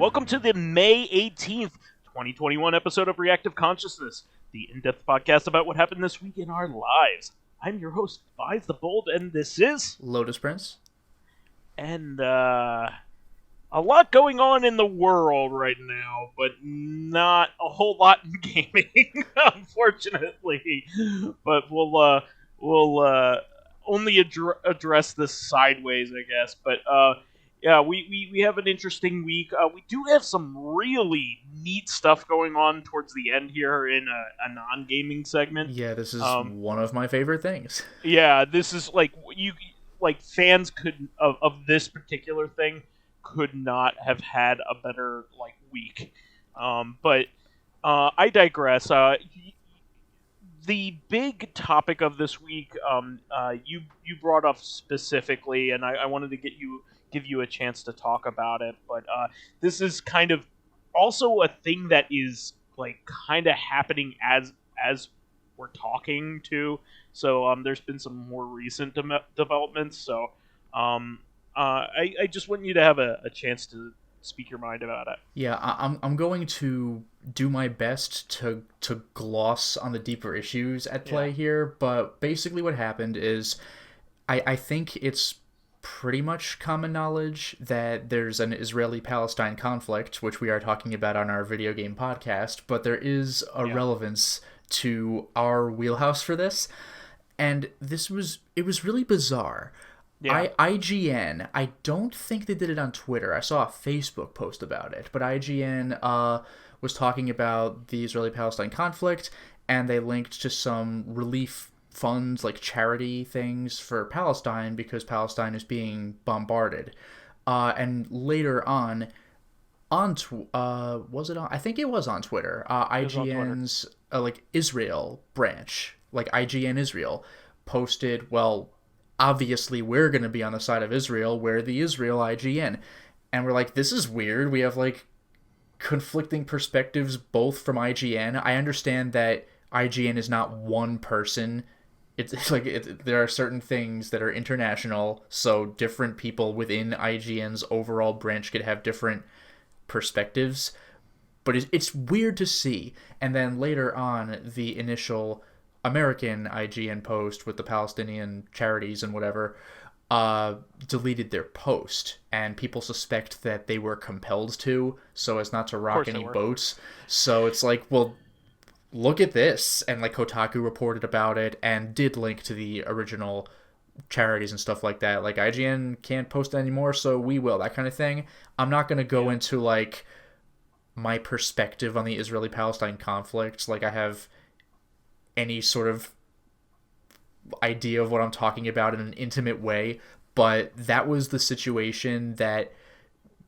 Welcome to the May 18th, 2021 episode of Reactive Consciousness, the in-depth podcast about what happened this week in our lives. I'm your host, vysethebold, and this is... Lotus Prince. And, a lot going on in the world right now, but not a whole lot in gaming, unfortunately. But we'll only address this sideways, I guess. But, yeah, we have an interesting week. We do have some really neat stuff going on towards the end here in a non-gaming segment. Yeah, this is one of my favorite things. Yeah, this is fans of this particular thing could not have had a better week. But I digress. The big topic of this week, you brought up specifically, and I wanted to give you a chance to talk about it. But this is kind of also a thing that is kind of happening as we're talking to. So there's been some more recent developments. So I just want you to have a chance to speak your mind about it. Yeah, I'm going to do my best to gloss on the deeper issues at play here. But basically what happened is I think it's pretty much common knowledge that there's an Israeli-Palestine conflict, which we are talking about on our video game podcast, but there is a relevance to our wheelhouse for this. And it was really bizarre. Yeah. IGN, I don't think they did it on Twitter. I saw a Facebook post about it, but IGN was talking about the Israeli-Palestine conflict, and they linked to some relief funds, like charity things for Palestine, because Palestine is being bombarded. And later on was it on? I think it was on Twitter. IGN's Israel branch, IGN Israel, posted, well, obviously we're going to be on the side of Israel. We're the Israel IGN. And we're like, this is weird. We have conflicting perspectives both from IGN. I understand that IGN is not one person. There are certain things that are international, so different people within IGN's overall branch could have different perspectives. But it's weird to see. And then later on, the initial American IGN post with the Palestinian charities and whatever deleted their post, and people suspect that they were compelled to, so as not to rock any boats. So it's well, look at this. And Kotaku reported about it and did link to the original charities and stuff like that. IGN can't post anymore, so we will, that kind of thing. I'm not going to go into my perspective on the Israeli-Palestine conflict. I have any sort of idea of what I'm talking about in an intimate way, but that was the situation that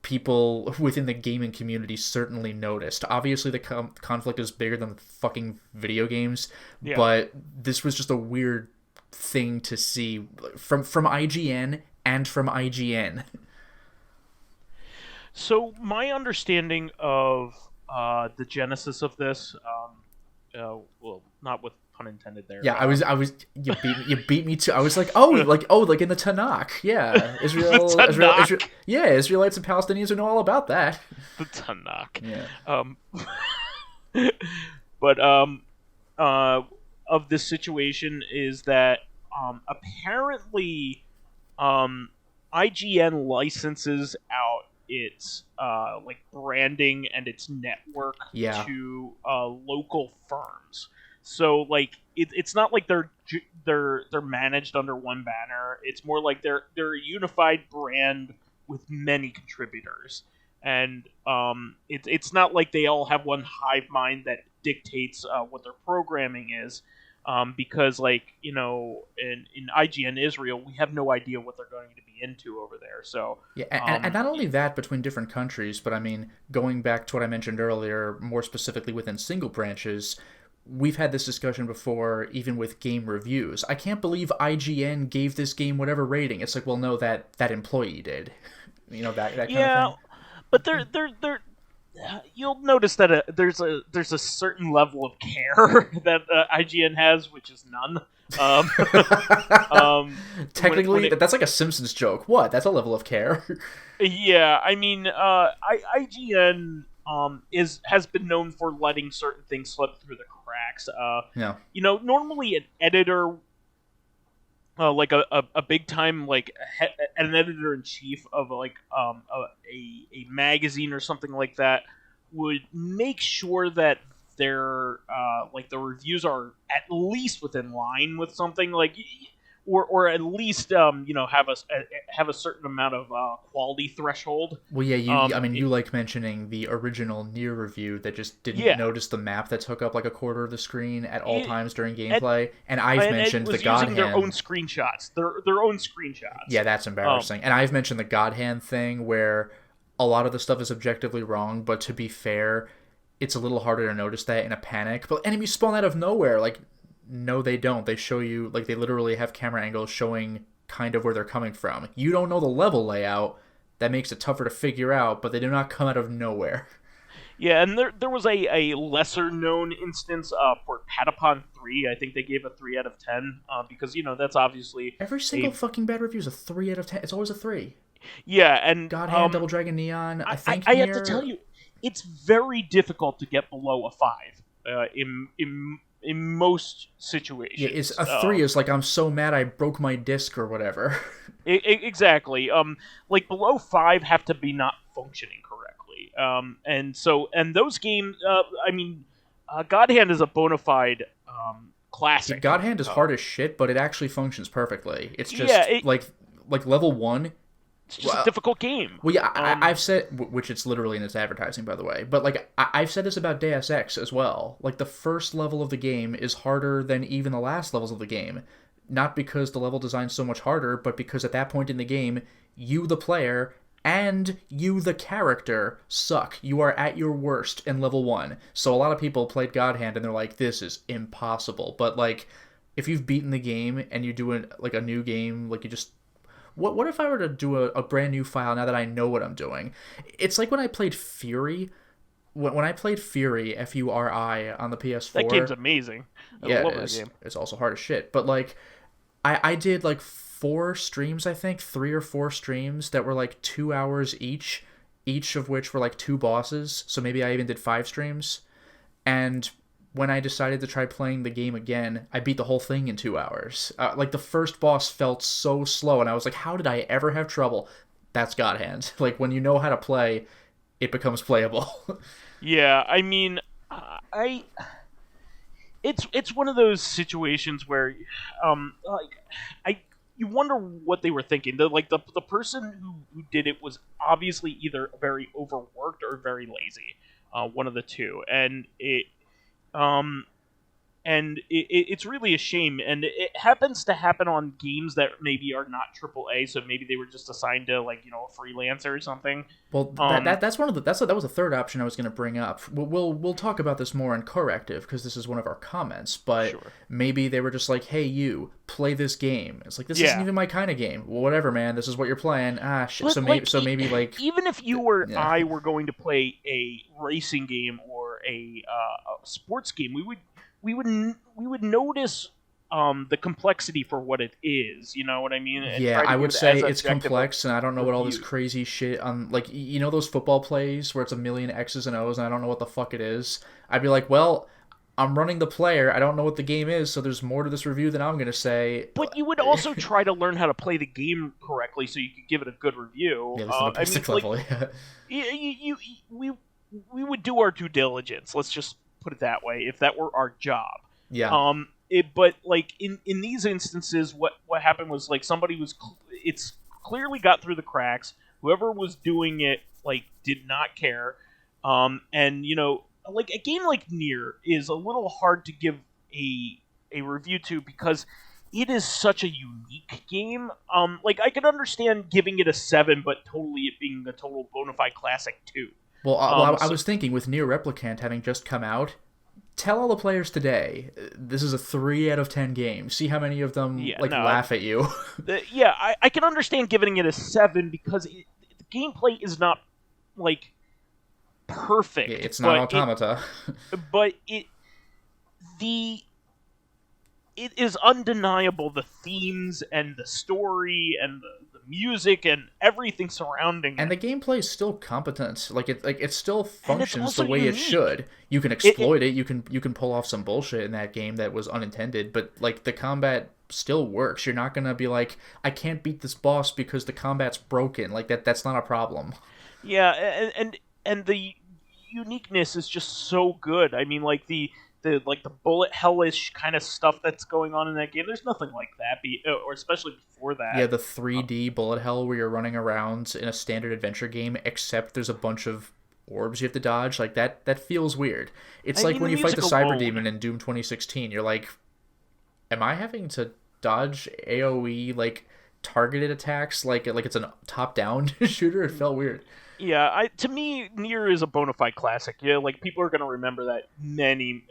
people within the gaming community certainly noticed. Obviously, the conflict is bigger than fucking video games, but this was just a weird thing to see from IGN and from IGN. So my understanding of the genesis of this, well, not with pun intended there. Yeah, I was. You beat me to. I was like in the Tanakh. Yeah, Israel. Israelites and Palestinians would know all about that. The Tanakh. Yeah. But of this situation is that apparently IGN licenses out its branding and its network to local firms. So it's not like they're managed under one banner. It's more like they're a unified brand with many contributors, and it's not like they all have one hive mind that dictates what their programming is. Because in IGN Israel, we have no idea what they're going to be into over there. So and not only that between different countries, but I mean, going back to what I mentioned earlier, more specifically within single branches, we've had this discussion before, even with game reviews. I can't believe IGN gave this game whatever rating. It's well, no, that employee did. That kind of thing. Yeah, but they're you'll notice that there's a certain level of care that IGN has, which is none. Technically, that's like a Simpsons joke. What? That's a level of care. Yeah, I mean, IGN has been known for letting certain things slip through the cracks. Yeah. Normally an editor, like a big time an editor in chief of a magazine or something like that, would make sure that their the reviews are at least within line with something or at least have a certain amount of quality threshold. Well, yeah, you like mentioning the original Nier review that just didn't notice the map that took up like a quarter of the screen at all times during gameplay, and I've mentioned the God Hand. Their own screenshots. Their own screenshots. Yeah, that's embarrassing. And I've mentioned the God Hand thing where a lot of the stuff is objectively wrong, but to be fair, it's a little harder to notice that in a panic. But enemies spawn out of nowhere. Like, no, they don't. They show you, like, they literally have camera angles showing kind of where they're coming from. You don't know the level layout. That makes it tougher to figure out, but they do not come out of nowhere. Yeah, and there was a lesser known instance for Patapon 3. I think they gave a 3 out of 10 because that's obviously every single fucking bad review is a 3 out of 10. It's always a 3. Yeah, and God Hand, Double Dragon Neon. I think I have to tell you, it's very difficult to get below a 5 in most situations. Yeah, it's a 3 is like, I'm so mad I broke my disc or whatever. Exactly. Like below 5 have to be not functioning correctly. And those games, God Hand is a bona fide classic. God Hand is hard as shit, but it actually functions perfectly. It's just like level 1. It's just a difficult game. Well, yeah, I've said, which it's literally in its advertising, by the way, but like I've said this about Deus Ex as well. Like the first level of the game is harder than even the last levels of the game. Not because the level design's so much harder, but because at that point in the game, you, the player, and you, the character, suck. You are at your worst in level 1. So a lot of people played God Hand and they're like, this is impossible. But like, if you've beaten the game and you do a new game, like you just... What if I were to do a brand new file now that I know what I'm doing? It's like when I played Fury. When I played Fury, Furi, on the PS4... That game's amazing. I love that game. It's also hard as shit. But like, I did like 4 streams, I think. 3 or 4 streams that were like 2 hours each of which were like 2 bosses. So maybe I even did 5 streams. And when I decided to try playing the game again, I beat the whole thing in 2 hours. Like, the first boss felt so slow, and I was like, how did I ever have trouble? That's God Hand. Like, when you know how to play, it becomes playable. Yeah, I mean, it's one of those situations where, you wonder what they were thinking. The person who did it was obviously either very overworked or very lazy, one of the two, and it's really a shame, and it happens to happen on games that maybe are not AAA, so maybe they were just assigned to a freelancer or something. Well, that was a third option I was going to bring up. We'll talk about this more in Corrective because this is one of our comments. But sure. Maybe they were just like, "Hey, you play this game." It's like, this isn't even my kind of game. Well, whatever, man. This is what you're playing. Shit. So maybe even if you or I were going to play a racing game or a sports game, we would notice the complexity for what it is. You know what I mean? And I would say it's complex, and I don't know what all this crazy shit on, those football plays where it's a million X's and O's, and I don't know what the fuck it is. I'd be like, well, I'm running the player. I don't know what the game is, so there's more to this review than I'm going to say. But you would also try to learn how to play the game correctly so you could give it a good review. Yeah, this is the basic level. We would do our due diligence. Let's just put it that way. If that were our job. Yeah. But in these instances, what happened was somebody it's clearly got through the cracks. Whoever was doing it did not care. And a game like Nier is a little hard to give a review to because it is such a unique game. I could understand giving it a 7, but totally it being a total bona fide classic too. Well, I was thinking with Nier Replicant having just come out, tell all the players today, this is a 3 out of 10 game. See how many of them laugh at you. I can understand giving it a 7 because the gameplay is not perfect. It's not Automata. But it is undeniable, the themes and the story and the music and everything surrounding and it. the gameplay is still competent. It still And it's functions the also way it unique. should. You can exploit it. You can pull off some bullshit in that game that was unintended, but like the combat still works. You're not gonna be like, I can't beat this boss because the combat's broken. Like that's not a problem. Yeah, and the uniqueness is just so good. I mean, like the bullet hellish kind of stuff that's going on in that game. There's nothing like that, or especially before that. Yeah, the 3D bullet hell where you're running around in a standard adventure game, except there's a bunch of orbs you have to dodge. Like that feels weird. It's like when you fight the Cyber Demon in Doom 2016. You're like, am I having to dodge AoE like targeted attacks like it's a top down shooter? It felt weird. Yeah, to me, Nier is a bona fide classic. Yeah, like people are gonna remember that many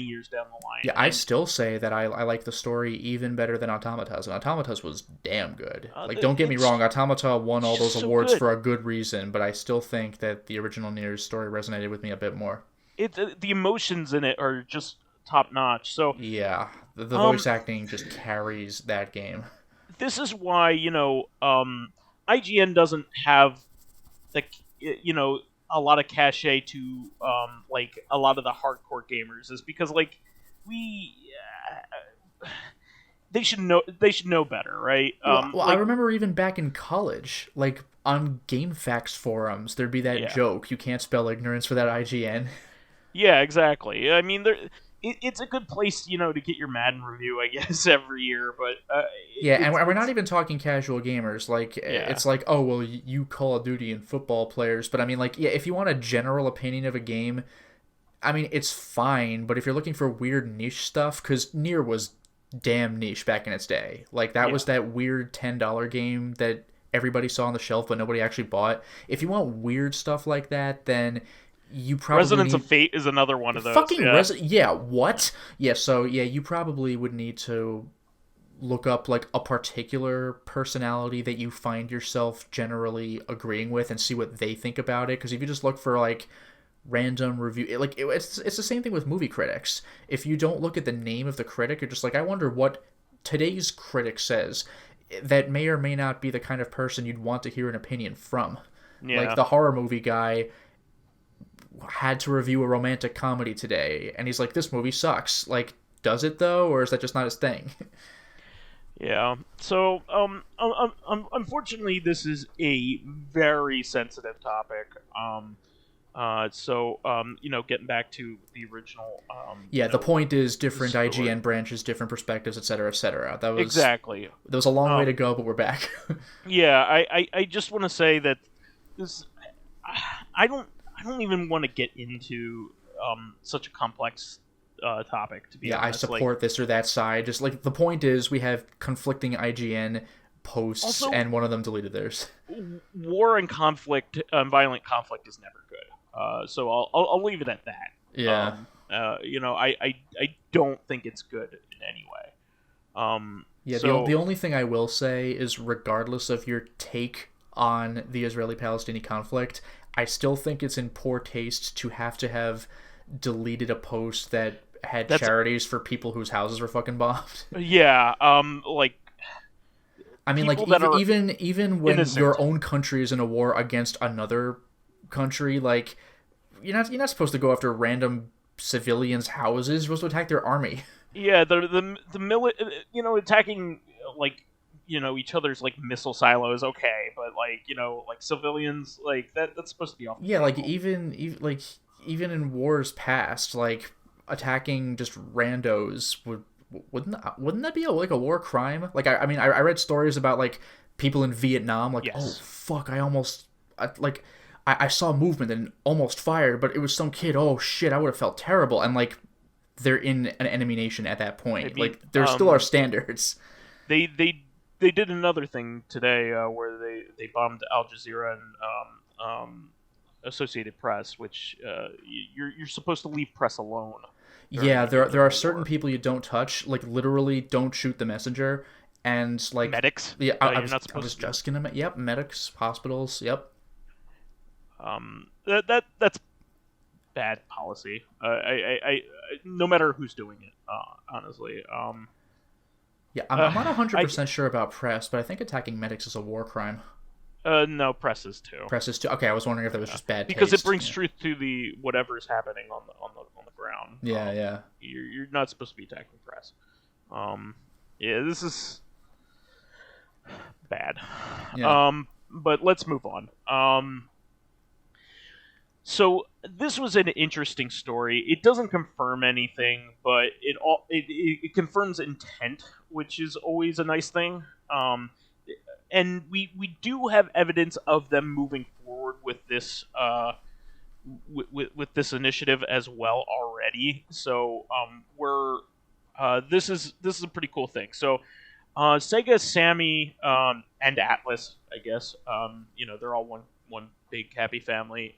years down the line. Yeah, I still say that I like the story even better than Automata's, and Automata's was damn good. Like, don't get me wrong, Automata won all those awards for a good reason, but I still think that the original Nier's story resonated with me a bit more. The emotions in it are just top notch. So yeah, the voice acting just carries that game. This is why IGN doesn't have a lot of cachet to like a lot of the hardcore gamers, is because like they should know better, right? Well, I remember even back in college, like on GameFAQs forums, there'd be that joke, you can't spell ignorance without IGN. Yeah, exactly. I mean, it's a good place, to get your Madden review, I guess, every year. But and we're not even talking casual gamers. Like, it's like, oh, well, you Call of Duty and football players. But I mean, like, yeah, if you want a general opinion of a game, I mean, it's fine. But if you're looking for weird niche stuff, because Nier was damn niche back in its day. Like, that was that weird $10 game that everybody saw on the shelf, but nobody actually bought. If you want weird stuff like that, then you probably Resonance of Fate is another one of those. What? Yeah, so you probably would need to look up like a particular personality that you find yourself generally agreeing with and see what they think about it. Because if you just look for like random review, it's the same thing with movie critics. If you don't look at the name of the critic, you're just like, I wonder what today's critic says. That may or may not be the kind of person you'd want to hear an opinion from. Yeah. Like the horror movie guy had to review a romantic comedy today, and he's like, this movie sucks. Like, does it though, or is that just not his thing? Yeah. So, unfortunately, this is a very sensitive topic. Getting back to the original. The point is different IGN branches, different perspectives, etc., etc. That was exactly. There was a long way to go, but we're back. I just want to say that this. I don't even want to get into such a complex topic, to be honest. I support this or that side. Just like the point is, we have conflicting IGN posts, also, and one of them deleted theirs. War and conflict, violent conflict, is never good. So I'll leave it at that. Yeah. I don't think it's good in any way. The only thing I will say is, regardless of your take on the Israeli-Palestinian conflict, I still think it's in poor taste to have deleted a post that had charities for people whose houses were fucking bombed. Yeah, I mean, like, even when innocent. Your own country is in a war against another country, like, you're not supposed to go after random civilians' houses. You're supposed to attack their army. Yeah, attacking like each other's like missile silos, okay, but like civilians, like that's supposed to be off. Yeah, like even in wars past, like attacking just randos wouldn't that be a war crime? Like I mean I read stories about like people in Vietnam, like, oh fuck, I saw movement and almost fired, but it was some kid. Oh shit, I would have felt terrible. And like, they're in an enemy nation at that point. I mean, like, there still are standards. They did another thing today where they bombed Al Jazeera and Associated Press, which you're supposed to leave press alone. Yeah, there are certain people you don't touch. Like, literally, don't shoot the messenger. And like medics. Yeah, I was just gonna. Yep, medics, hospitals. Yep. That's bad policy. I no matter who's doing it, honestly. Yeah, I'm not 100% sure about press, but I think attacking medics is a war crime. No, press is too. Press is too. Okay, I was wondering if that was just bad because taste. It brings truth to the whatever's happening on the ground. Yeah. You're not supposed to be attacking press. Yeah, this is bad. Yeah. But let's move on. So this was an interesting story. It doesn't confirm anything, but it confirms intent, which is always a nice thing. And we do have evidence of them moving forward with this with this initiative as well already. So this is a pretty cool thing. So Sega, Sammy, and Atlas, I guess, they're all one big happy family.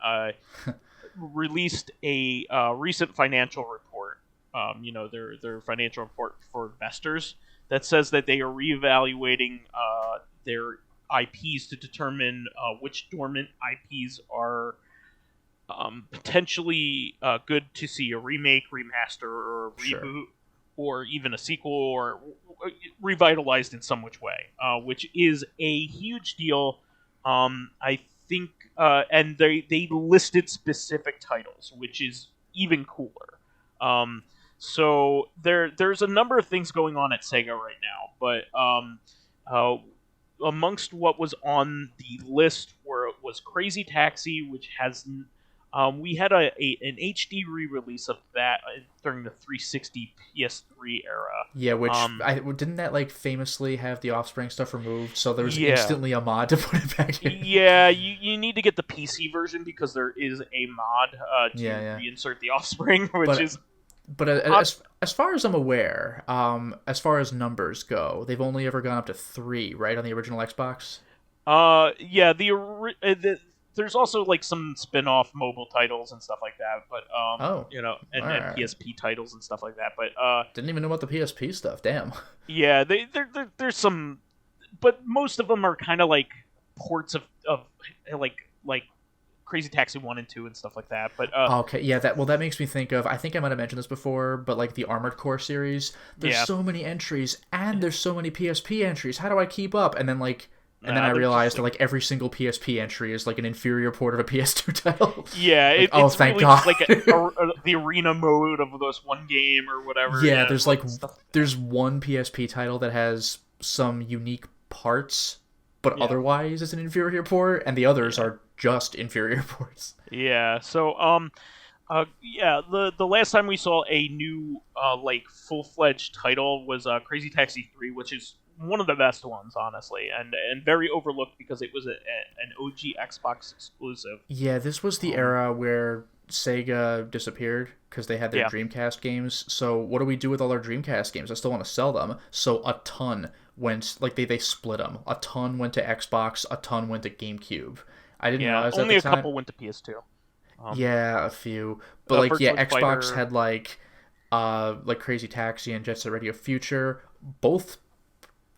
Released a recent financial report. Their financial report for investors that says that they are reevaluating their IPs to determine which dormant IPs are potentially good to see a remake, remaster, or a reboot, or even a sequel, or revitalized in some which way, which is a huge deal. I think, and they listed specific titles, which is even cooler. So there's a number of things going on at Sega right now, but amongst what was on the list was Crazy Taxi, which has we had an HD re-release of that during the 360 PS3 era. Yeah, which didn't that famously have the Offspring stuff removed? So there was instantly a mod to put it back in. Yeah, you need to get the PC version because there is a mod to reinsert the Offspring, But as far as I'm aware, as far as numbers go, they've only ever gone up to 3, right, on the original Xbox? Yeah, there's also some spin-off mobile titles and stuff like that, but and PSP titles and stuff like that. But didn't even know about the PSP stuff. Damn. Yeah, there's some, but most of them are kind of like ports of like Crazy Taxi 1 and 2 and stuff like that. But okay, yeah, that makes me think of, I think I might have mentioned this before, but the Armored Core series, there's so many entries and there's so many PSP entries. How do I keep up? And then and then I realized that every single PSP entry is an inferior port of a PS2 title. Yeah, it's thank really God. just the arena mode of this one game or whatever. Yeah, there's one PSP title that has some unique parts, but otherwise it's an inferior port, and the others are just inferior ports. Yeah, so the last time we saw a new full-fledged title was Crazy Taxi 3, which is one of the best ones, honestly, and very overlooked because it was an OG Xbox exclusive. Yeah, this was the era where Sega disappeared because they had their Dreamcast games. So what do we do with all our Dreamcast games? I still want to sell them. So a ton went, they split them. A ton went to Xbox, a ton went to GameCube. I didn't realize only at the time. A couple went to PS2. Yeah, a few. But Xbox Fighter. had Crazy Taxi and Jet Set Radio Future. Both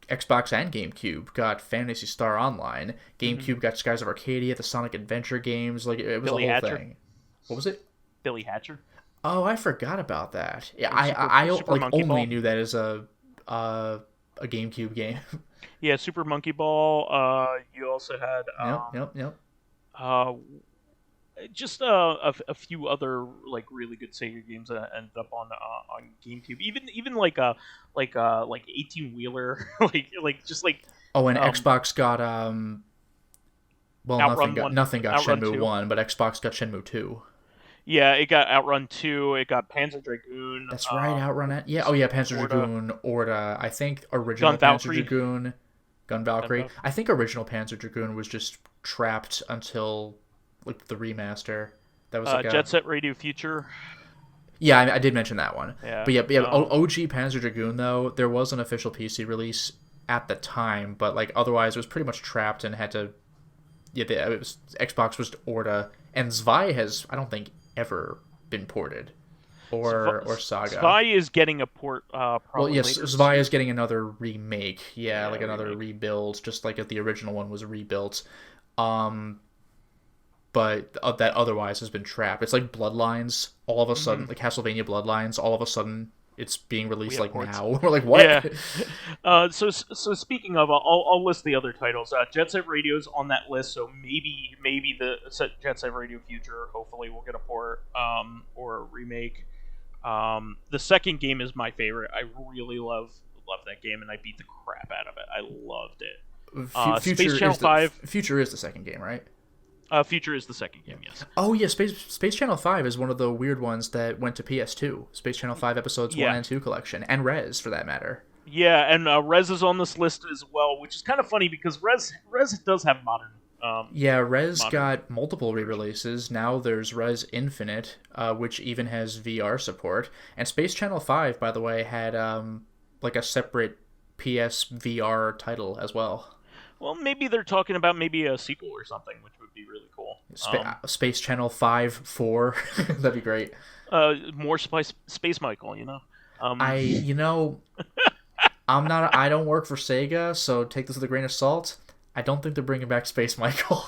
Xbox and GameCube got Phantasy Star Online. GameCube got Skies of Arcadia, the Sonic Adventure games. It was Billy a whole Hatcher. thing. What was it? Billy Hatcher. Oh, I forgot about that. Yeah, Super I Monkey only Ball. knew that as a GameCube game. Yeah, Super Monkey Ball. You also had Yep. Just a few other really good Sega games that ended up on GameCube. Even 18-wheeler Oh, and Xbox got nothing got Outrun Shenmue 2. 1, but Xbox got Shenmue 2. Yeah, it got Outrun 2. It got Panzer Dragoon. That's right, Outrun. Yeah, oh yeah, Panzer Dragoon, Orta. I think original Gun Panzer Valkyrie. Dragoon, Gun Valkyrie. I think original Panzer Dragoon was just trapped until the remaster. That was Jet Set Radio Future. Yeah, I did mention that one. Yeah. But yeah, OG Panzer Dragoon though, there was an official PC release at the time, but otherwise it was pretty much trapped and had to. Yeah, Xbox was Orta, and Zwei has, I don't think, ever been ported, or Saga. Zwei is getting a port. Well, yes, Zwei is getting another remake. Another rebuild, just like if the original one was rebuilt. but that otherwise has been trapped. It's like Bloodlines. All of a sudden, like Castlevania Bloodlines, all of a sudden it's being released like ports. Now. We're like, what? Yeah. So speaking of, I'll list the other titles. Jet Set Radio's on that list, so maybe the Jet Set Radio Future hopefully will get a port or a remake. The second game is my favorite. I really love that game, and I beat the crap out of it. I loved it. Space Channel 5. Future is the second game, right? Future is the second game, yes. Oh, yeah, Space Channel 5 is one of the weird ones that went to PS2. Space Channel 5 Episodes 1 and 2 collection, and Rez, for that matter. Yeah, and Rez is on this list as well, which is kind of funny because Rez does have modern... Rez got multiple re-releases. Now there's Rez Infinite, which even has VR support. And Space Channel 5, by the way, had like a separate PS VR title as well. Well, maybe they're talking about maybe a sequel or something, which would be really cool. Space Channel 5-4. That'd be great. More Space Michael, you know? I don't work for Sega, so take this with a grain of salt. I don't think they're bringing back Space Michael.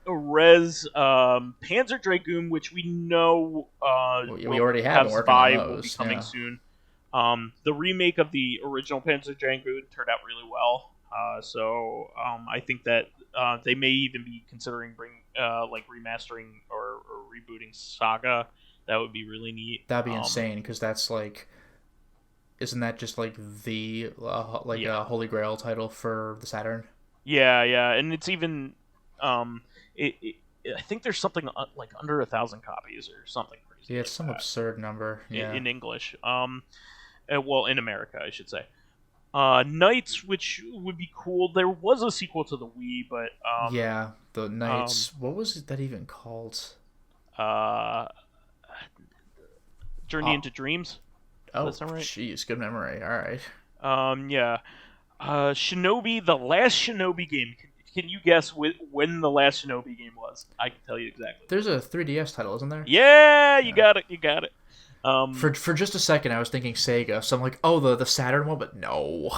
Rez, Panzer Dragoon, which we know we already have working on those. Will be coming soon. The remake of the original Panzer Dragoon turned out really well. So I think that they may even be considering remastering or rebooting Saga. That would be really neat. That'd be insane, because that's like, isn't that just like the Holy Grail title for the Saturn? Yeah, and it's even I think there's something like under 1,000 copies or something crazy. Yeah, it's some absurd number. Yeah, in English. Well, in America, I should say. Knights, which would be cool. There was a sequel to the Wii, but yeah, the Knights. What was that even called? Journey into Dreams. Oh, does that sound right? Jeez, good memory. All right. Yeah. Shinobi, the last Shinobi game. Can you guess when the last Shinobi game was? I can tell you exactly. There's a 3DS title, isn't there? Yeah, you got it. For just a second, I was thinking Sega, so I'm like, oh, the Saturn one, but no.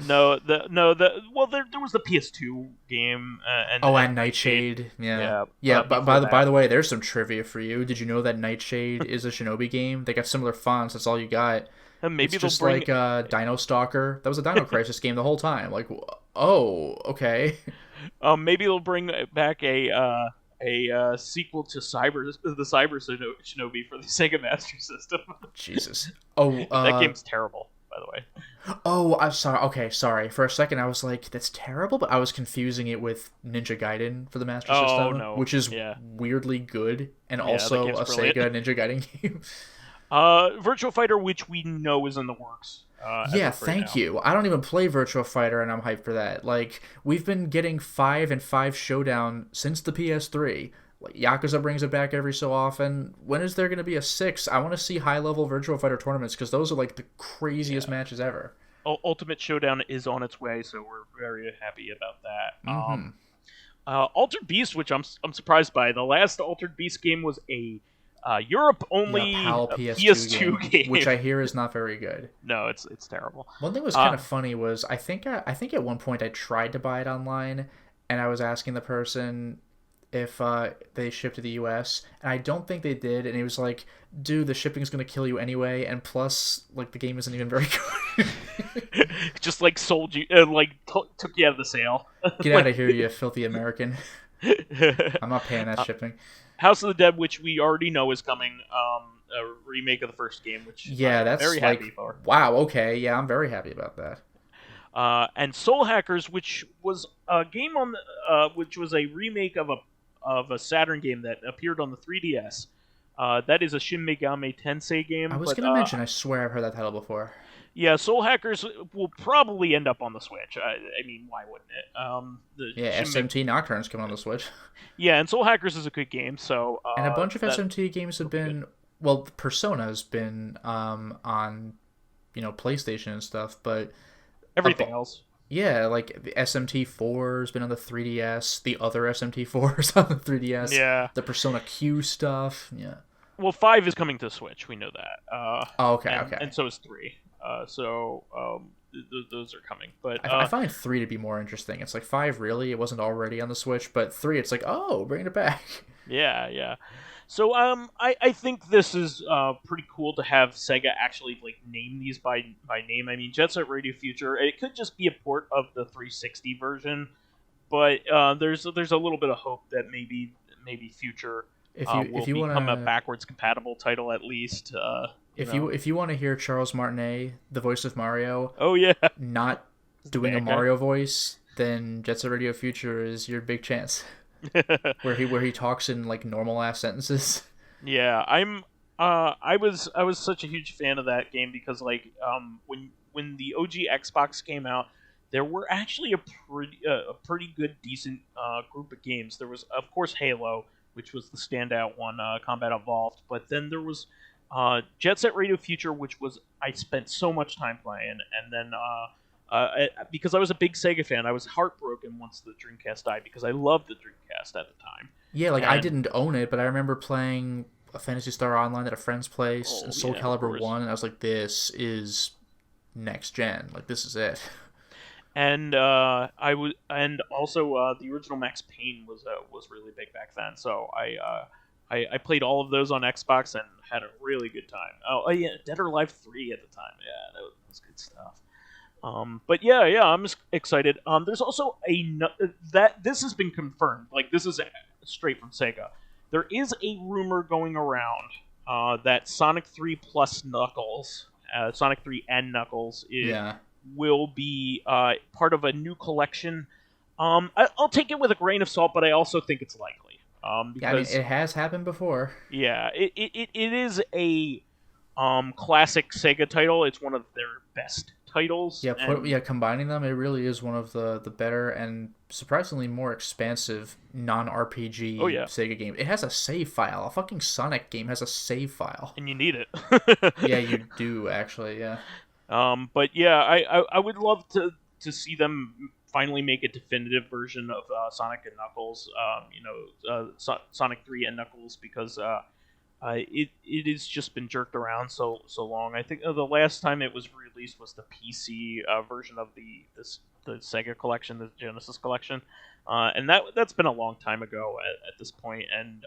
Well, there was the PS2 game. And Nightshade. Yeah. But by the way, there's some trivia for you. Did you know that Nightshade is a Shinobi game? They got similar fonts. That's all you got. And maybe it's just like Dino Stalker. That was a Dino Crisis game the whole time. Like, oh, okay. Maybe they'll bring back a sequel to the Cyber Shinobi for the Sega Master System. Jesus. That game's terrible, by the way. Oh, I'm sorry. Okay, sorry. For a second, I was like, that's terrible, but I was confusing it with Ninja Gaiden for the Master System, which is weirdly good, and also a Sega Ninja Gaiden game. Virtua Fighter, which we know is in the works. Thank you. I don't even play Virtua Fighter, and I'm hyped for that. Like, we've been getting 5 and 5 Showdown since the PS3. Like, Yakuza brings it back every so often. When is there going to be a 6? I want to see high-level Virtua Fighter tournaments, because those are, like, the craziest matches ever. Ultimate Showdown is on its way, so we're very happy about that. Mm-hmm. Altered Beast, which I'm surprised by. The last Altered Beast game was a Europe-only PS2 game, which I hear is not very good. No, it's terrible. One thing was kind of funny was I think at one point I tried to buy it online, and I was asking the person if they shipped to the US, and I don't think they did, and he was like, dude, the shipping's gonna kill you anyway, and plus, like, the game isn't even very good. Just like sold you, took you out of the sale. Get out of here, you filthy American. I'm not paying that shipping. House of the Dead, which we already know is coming, a remake of the first game, which that's very happy for. Wow, okay, yeah, I'm very happy about that. And Soul Hackers, which was a game which was a remake of a Saturn game that appeared on the 3DS. That is a Shin Megami Tensei game. I was going to mention, I swear I've heard that title before. Yeah, Soul Hackers will probably end up on the Switch. I mean, why wouldn't it? SMT Nocturne's coming on the Switch. Yeah, and Soul Hackers is a good game. So and a bunch of SMT games have been... Well, Persona's been on, PlayStation and stuff, but... Everything else. Yeah, like the SMT4's been on the 3DS. The other SMT4's on the 3DS. Yeah. The Persona Q stuff. Yeah. Well, 5 is coming to Switch. We know that. Okay. And so is 3. those are coming. But I find 3 to be more interesting. It's like 5 really, it wasn't already on the Switch, but 3 it's like, oh, bring it back. Yeah. So I think this is pretty cool to have Sega actually like name these by name. I mean, Jet Set Radio Future. It could just be a port of the 360 version, but there's a little bit of hope that maybe Future will become a backwards compatible title at least. If you want to hear Charles Martinet, the voice of Mario, oh yeah, not doing a Mario voice, then Jet Set Radio Future is your big chance. where he talks in like normal ass sentences. Yeah, I was such a huge fan of that game because like when the OG Xbox came out, there were actually a pretty good decent group of games. There was of course Halo, which was the standout one, Combat Evolved, but then there was Jet Set Radio Future, which was I spent so much time playing, and then because I was a big Sega fan, I was heartbroken once the Dreamcast died because I loved the Dreamcast at the time. Yeah, like I didn't own it, but I remember playing a Phantasy Star Online at a friend's place and Soul Calibur 1, and I was like, this is next gen. Like, this is it. And and also the original Max Payne was really big back then. So I played all of those on Xbox and had a really good time. Oh yeah, Dead or Alive 3 at the time. Yeah, that was good stuff. But yeah, I'm excited. There's also that this has been confirmed. Like this is straight from Sega. There is a rumor going around that Sonic 3 plus Knuckles, Sonic 3 and Knuckles, will be part of a new collection. I'll take it with a grain of salt, but I also think it's likely. Because, it has happened before. Yeah, it is a classic Sega title. It's one of their best titles. Yeah, combining them, it really is one of the better and surprisingly more expansive non-RPG Sega game. It has a save file. A fucking Sonic game has a save file. And you need it. Yeah, you do, actually, yeah. But yeah, I would love to see them finally make a definitive version of Sonic and Knuckles, Sonic 3 and Knuckles, because it has just been jerked around so long. I think the last time it was released was the PC version of the Sega collection, the Genesis collection, and that's been a long time ago at this point. And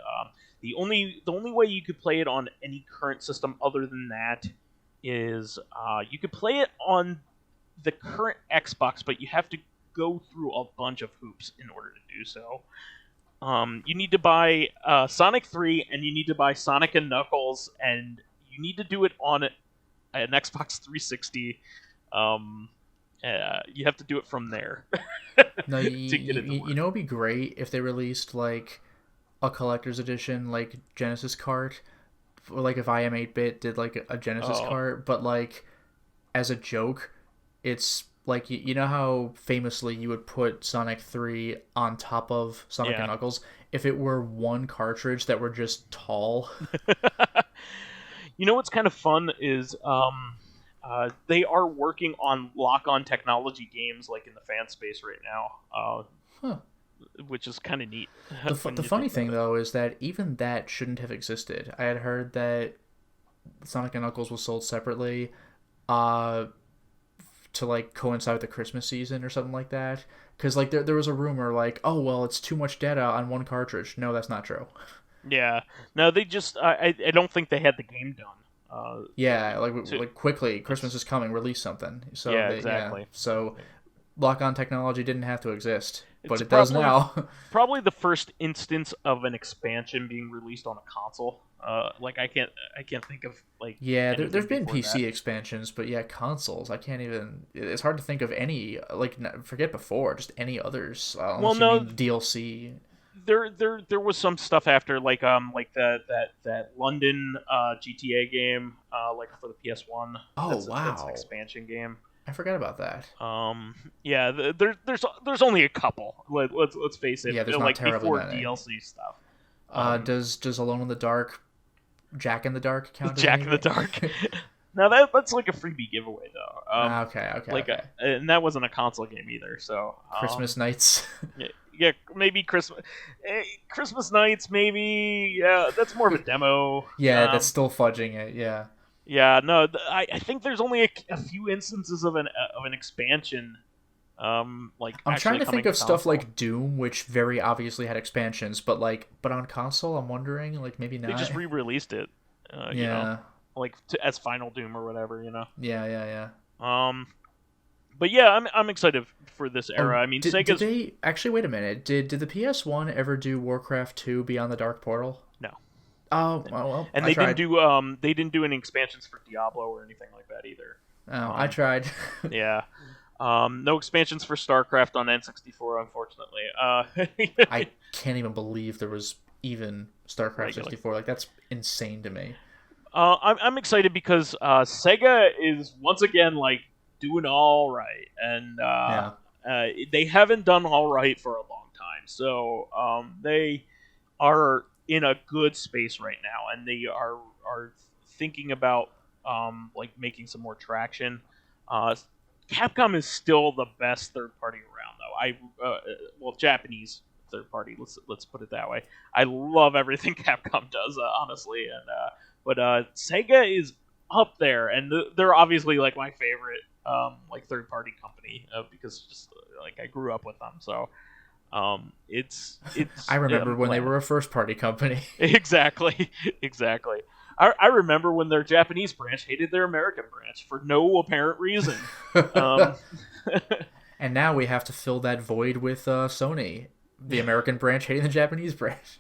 the only way you could play it on any current system other than that is you could play it on the current Xbox, but you have to go through a bunch of hoops in order to do so. You need to buy Sonic 3, and you need to buy Sonic and Knuckles, and you need to do it on an Xbox 360. You have to do it from there. No, you know, it'd be great if they released like a collector's edition, like Genesis cart, or like if IM8-bit did like a Genesis cart, but like as a joke, it's like, you know how famously you would put Sonic 3 on top of Sonic and Knuckles? If it were one cartridge that were just tall. You know what's kind of fun is they are working on lock-on technology games like in the fan space right now, which is kind of neat. The funny thing, though, is that even that shouldn't have existed. I had heard that Sonic and Knuckles was sold separately to like coincide with the Christmas season or something like that, because like there was a rumor like, oh well, it's too much data on one cartridge. No, that's not true. Yeah, no, they just I don't think they had the game done. Like quickly, Christmas is coming, release something. So exactly. So lock-on technology didn't have to exist, but it does now. Probably the first instance of an expansion being released on a console. Like I can't think of like. Yeah, there's been PC expansions, but yeah, consoles. I can't even. It's hard to think of any. Like, forget before, just any others. DLC. There was some stuff after like that London GTA game like for the PS1. Oh, wow. That's an expansion game. I forgot about that. Yeah, there's only a couple. Let's face it. Yeah, there's not like terribly before many. DLC stuff. Does Alone in the Dark, Jack in the Dark count? Jack in the Dark. Now that's like a freebie giveaway though. Okay. And that wasn't a console game either. So Christmas Nights. Yeah, maybe Christmas Nights. Maybe that's more of a demo. Yeah, that's still fudging it. Yeah. Yeah, no, I think there's only a few instances of an expansion, like I'm trying actually to coming think to of stuff console. like Doom, which very obviously had expansions, but on console, I'm wondering, like maybe They not. just re-released it, Yeah, like as Final Doom or whatever. yeah. Um, but yeah, I'm excited for this Oh, era. I mean, did Sega's they actually? Wait a minute. Did the PS1 ever do Warcraft 2 Beyond the Dark Portal? no, Oh, well, and I tried. they didn't do any expansions for Diablo or anything like that either. Oh, I Um, tried. yeah, no expansions for StarCraft on N64, unfortunately. I can't even believe there was even StarCraft Regular. 64. Like that's insane to me. I'm excited because Sega is once again like doing all right, and Yeah. they haven't done all right for a long time. So they are in a good space right now, and they are thinking about like making some more traction. Uh, Capcom is still the best third party around, though. Well, Japanese third party. Let's put it that way. I love everything Capcom does, honestly, and but Sega is up there, and they're obviously like my favorite like third party company because just like I grew up with them, so I remember I'm when they glad. were a first party company. Exactly, exactly. I remember when their Japanese branch hated their American branch for no apparent reason. Um, And now we have to fill that void with Sony, the American branch hating the Japanese branch.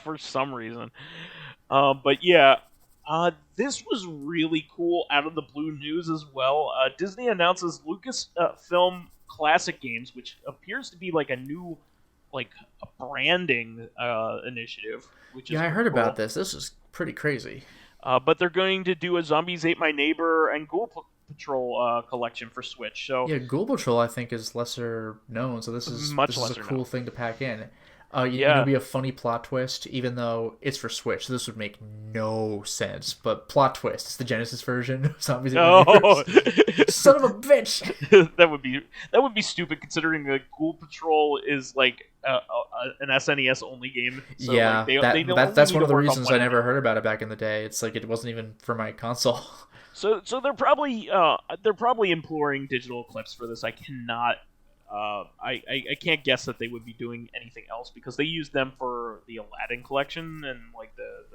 for some reason. But yeah, this was really cool out of the blue news as well. Disney announces Lucasfilm Classic Games, which appears to be like a new like a branding initiative, which is Yeah, I pretty heard about cool. this. This is pretty crazy. But they're going to do a Zombies Ate My Neighbor and Patrol collection for Switch. So Yeah, Ghoul Patrol I think is lesser known, so much this is a lesser cool known. thing to pack in. You know, Yeah. be a funny plot twist, even though it's for Switch. So this would make no sense. But plot twist, it's the Genesis version of Zombies Ate My Oh, Neighbors. Son of a bitch! that would be stupid considering that Ghoul Patrol is like an SNES only game. So like Yeah, they only that's need one to of the work on reasons I one never engine. heard about it back in the day. It's like it wasn't even for my console. So they're probably imploring digital Eclipse for this. I cannot I can't guess that they would be doing anything else because they used them for the Aladdin collection and like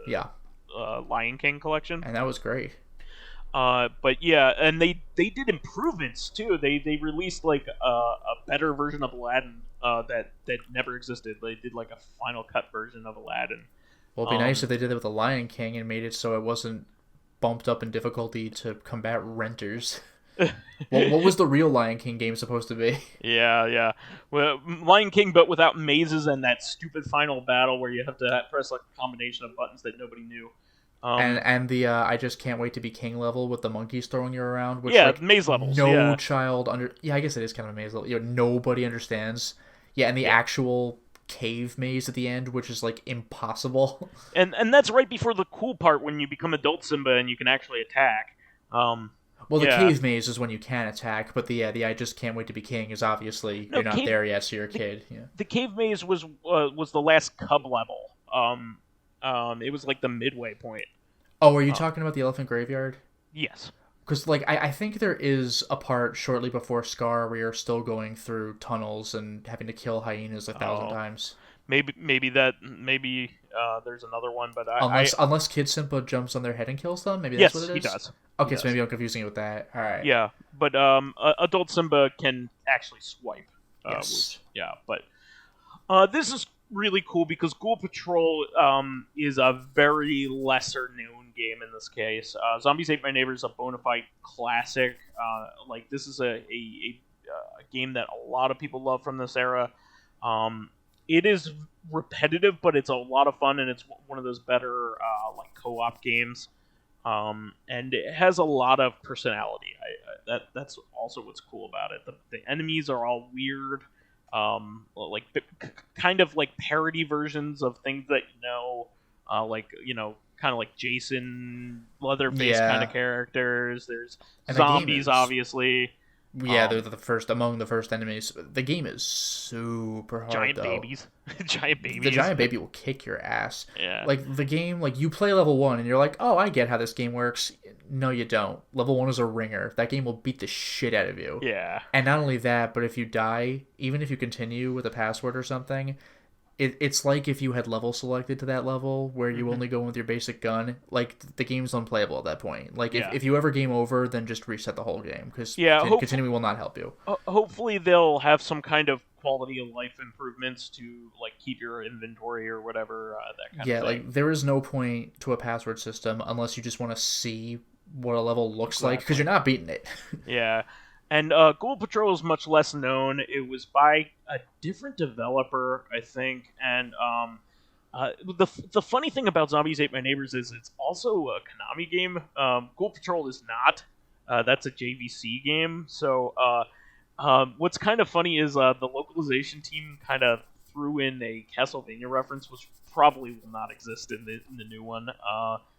Yeah, the Lion King collection. and that was great. But yeah, and they did improvements too. They released like a better version of Aladdin that never existed. They did like a Final Cut version of Aladdin. Well, it'd be nice Um, if they did it with the Lion King and made it so it wasn't bumped up in difficulty to combat renters. What was the real Lion King game supposed to be? yeah. Well, Lion King, but without mazes and that stupid final battle where you have to press like a combination of buttons that nobody knew. And the I just can't wait to be king level with the monkeys throwing you around, which Yeah, like maze levels. no Yeah, child under. Yeah, I guess it is kind of a maze level. You know, nobody understands. Yeah, and the yeah. actual cave maze at the end, which is like impossible. And that's right before the cool part when you become adult Simba and you can actually attack. Um, Well, the yeah. cave maze is when you can attack, but the I just can't wait to be king is obviously No, you're not there yet, so you're a the, kid. Yeah. the cave maze was the last cub level. It was like the midway point. Oh, are you Uh, talking about the elephant graveyard? yes. Because like I think there is a part shortly before Scar where you're still going through tunnels and having to kill hyenas 1,000 Oh, times. maybe there's another one, but Unless Kid Simba jumps on their head and kills them, maybe that's what yes, it he is. does. He Okay, so does. maybe I'm confusing it with that. All right. Yeah, but adult Simba can actually swipe. Yes. Which yeah, but this is really cool because Ghoul Patrol is a very lesser known game in this case. Zombies Ate My Neighbor is a bona fide classic. Like this is a game that a lot of people love from this era. It is repetitive, but it's a lot of fun, and it's one of those better like co-op games. And it has a lot of personality. That's also what's cool about it. The enemies are all weird, like kind of like parody versions of things that you know, like kind of like Jason, Leatherface kind of Yeah. characters. There's And the game zombies, is obviously. yeah, they're Um, the first among the first enemies. The game is super hard Giant though. babies, giant The babies. giant baby will kick your ass. Yeah. Like the game, like you play level 1 and you're like, oh, I get how this game works. no, you don't. Level 1 is a ringer. That game will beat the shit out of you. Yeah. And not only that, but if you die, even if you continue with a password or something, it's like if you had level selected to that level where you only go in with your basic gun, like the game's unplayable at that point. Like if you ever game over, then just reset the whole game because continuing will not help you. Hopefully they'll have some kind of quality of life improvements to like keep your inventory or whatever, that kind of thing. Yeah, like there is no point to a password system unless you just want to see what a level looks like because you're not beating it. Yeah. And Ghoul Patrol is much less known. It was by a different developer, I think. And the funny thing about Zombies Ate My Neighbors is it's also a Konami game. Ghoul Patrol is not. That's a JVC game. So what's kind of funny is the localization team kind of threw in a Castlevania reference, which probably will not exist in the new one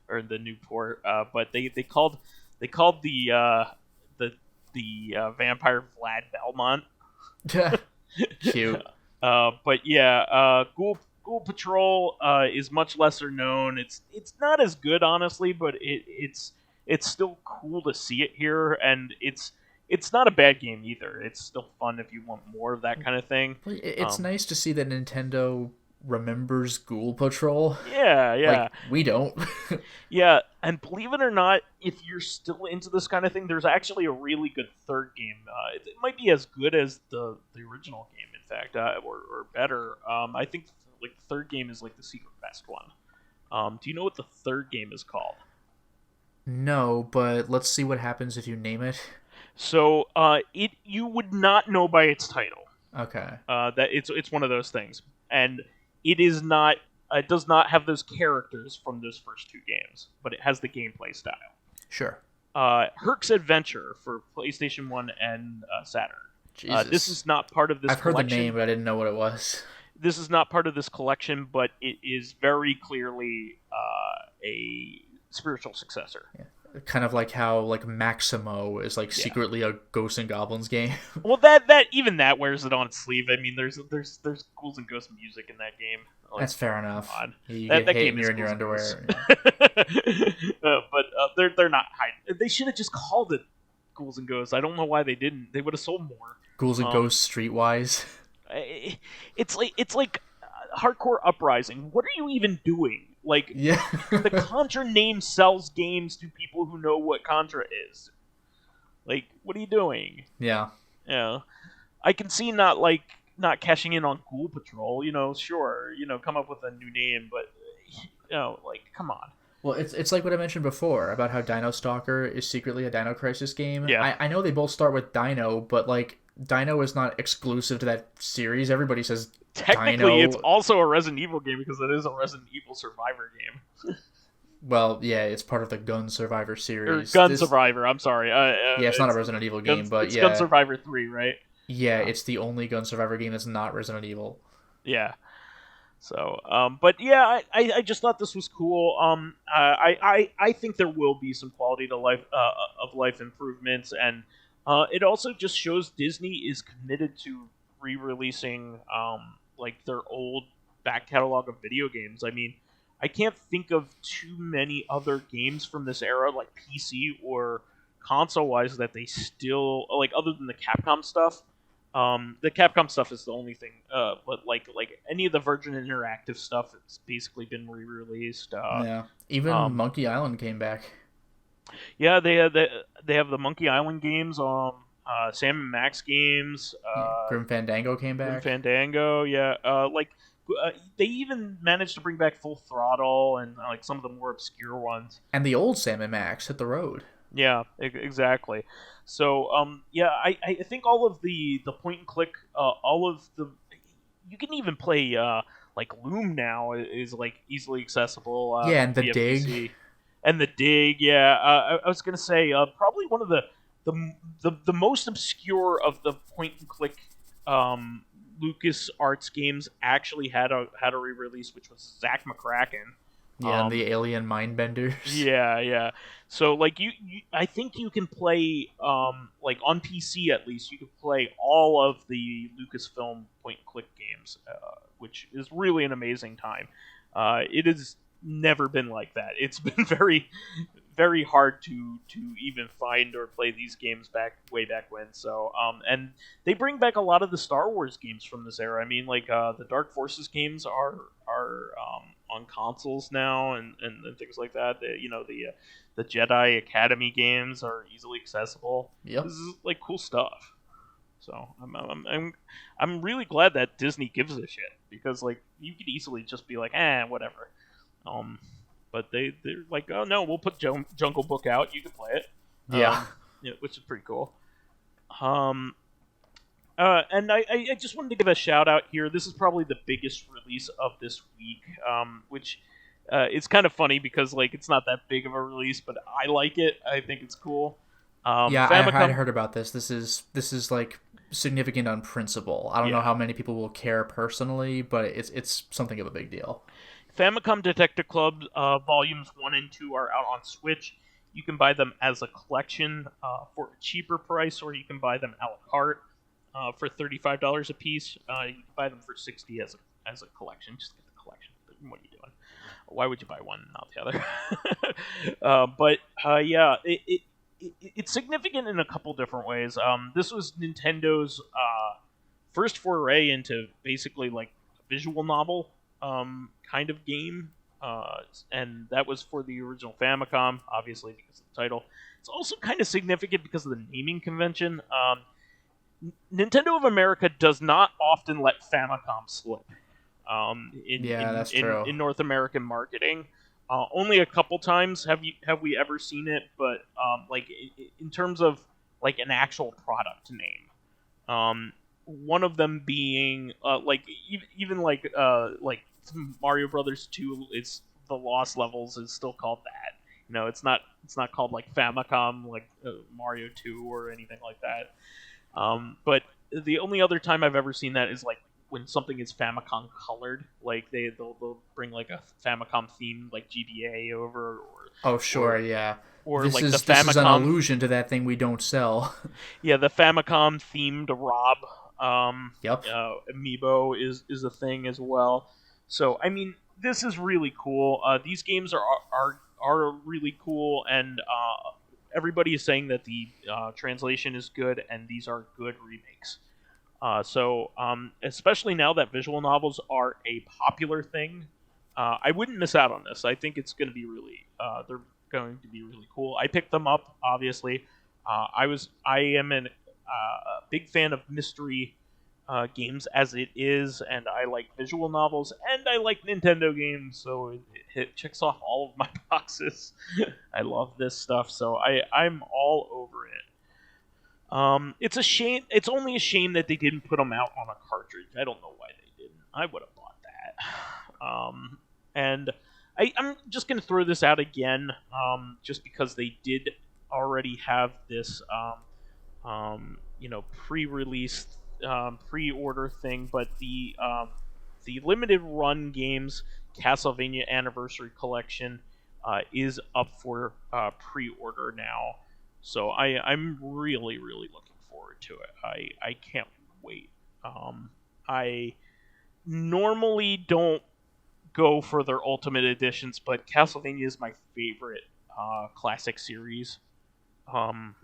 or the new port. But they called the vampire Vlad Belmont. Cute. But yeah, Ghoul Patrol is much lesser known. It's not as good, honestly, but it's still cool to see it here, and it's not a bad game either. It's still fun if you want more of that kind of thing. It's nice to see that Nintendo remembers Ghoul Patrol. Yeah. Like, we don't. Yeah, and believe it or not, if you're still into this kind of thing, there's actually a really good third game. It might be as good as the original game, in fact, or better. I think like the third game is like the secret best one. Do you know what the third game is called? No, but let's see what happens if you name it. So you would not know by its title. Okay. That it's one of those things, and it is not. It does not have those characters from those first two games, but it has the gameplay style. Sure. Herx Adventure for PlayStation 1 and Saturn. Jesus. This is not part of this I've heard collection. the name, but I didn't know what it was. This is not part of this collection, but it is very clearly a spiritual successor. Yeah. Kind of like how like Maximo is like secretly a Ghosts and Goblins game. Well, that wears it on its sleeve. I mean, there's ghouls and ghost music in that game. Like, that's fair enough. You that get hate game and you're in your underwear. But they're not hiding. They should have just called it Ghouls and Ghosts. I don't know why they didn't. They would have sold more. Ghouls and Ghosts Streetwise. It's like Hardcore Uprising. What are you even doing? Like, the Contra name sells games to people who know what Contra is. Like, what are you doing? Yeah. Yeah. I can see not cashing in on Ghoul Patrol. Sure, come up with a new name, but like, come on. Well, it's like what I mentioned before about how Dino Stalker is secretly a Dino Crisis game. Yeah. I know they both start with Dino, but like Dino is not exclusive to that series. Everybody says technically Dino. It's also a Resident Evil game because it is a Resident Evil Survivor game. Well, yeah, it's part of the Gun Survivor series. Or Gun Survivor, I'm sorry. Yeah, it's not a Resident Evil game, but it's Gun Survivor 3, right? Yeah, it's the only Gun Survivor game that's not Resident Evil. Yeah. So, but yeah, I just thought this was cool. I think there will be some quality of life improvements, and it also just shows Disney is committed to re-releasing like their old back catalog of video games. I mean, I can't think of too many other games from this era, like PC or console-wise, that they still like, other than the Capcom stuff. The Capcom stuff is the only thing, but like any of the Virgin Interactive stuff, it's basically been re-released. Yeah, even Monkey Island came back. Yeah, they have the Monkey Island games, Sam and Max games. Grim Fandango came back. Grim Fandango, yeah. They even managed to bring back Full Throttle and like some of the more obscure ones. And the old Sam and Max hit the road. Yeah, exactly. So, yeah, I think all of the point and click, all of the, you can even play like Loom now is like easily accessible. Yeah, and the Dig. PC. And the Dig, yeah. I was gonna say probably one of the most obscure of the point and click Lucas Arts games actually had a re-release, which was Zack McCracken. Yeah, and the alien mindbenders. Yeah. So like I think you can play like on PC at least you can play all of the Lucasfilm point and click games, which is really an amazing time. It has never been like that. It's been very, very hard to even find or play these games way back when. So and they bring back a lot of the Star Wars games from this era. I mean, like the Dark Forces games are on consoles now and things like that. The Jedi Academy games are easily accessible. Yep. This is like cool stuff. So I'm really glad that Disney gives a shit, because like you could easily just be like, whatever. But they're like, oh no, we'll put Jungle Book out. You can play it. Yeah. Which is pretty cool. And I just wanted to give a shout out here. This is probably the biggest release of this week, which it's kind of funny because like it's not that big of a release, but I like it. I think it's cool. Yeah, I had heard about this. This is like significant on principle. I don't know how many people will care personally, but it's something of a big deal. Famicom Detective Club volumes 1 and 2 are out on Switch. You can buy them as a collection for a cheaper price, or you can buy them a la carte for $35 a piece. You can buy them for $60 as a collection. Just get the collection. What are you doing? Why would you buy one and not the other? Yeah, it's significant in a couple different ways. This was Nintendo's first foray into basically like a visual novel kind of game, and that was for the original Famicom, obviously because of the title. It's also kind of significant because of the naming convention. Nintendo of America does not often let Famicom slip. That's true. In North American marketing. Only a couple times have we ever seen it, but like in terms of like an actual product name, one of them being like even like Mario Brothers 2, it's the Lost Levels is still called that. You know, it's not called like Famicom like Mario 2 or anything like that. But the only other time I've ever seen that is like when something is Famicom colored, like they'll bring like a Famicom themed like GBA over. Or this like is, the Famicom. This is an allusion to that thing we don't sell. Yeah, the Famicom themed Rob. Yep. Amiibo is a thing as well. So I mean, this is really cool. These games are really cool, and everybody is saying that the translation is good, and these are good remakes. So especially now that visual novels are a popular thing, I wouldn't miss out on this. I think it's going to be they're going to be really cool. I picked them up, obviously. I am a big fan of mystery games as it is, and I like visual novels, and I like Nintendo games, so it checks off all of my boxes. I love this stuff, so I'm all over it. It's a shame. It's only a shame that they didn't put them out on a cartridge. I don't know why they didn't. I would have bought that. And I'm just gonna throw this out again, just because they did already have this, pre-release, pre-order thing. But the limited run games Castlevania Anniversary Collection is up for pre-order now. So I'm really, really looking forward to it. I can't wait. I normally don't go for their Ultimate Editions, but Castlevania is my favorite classic series on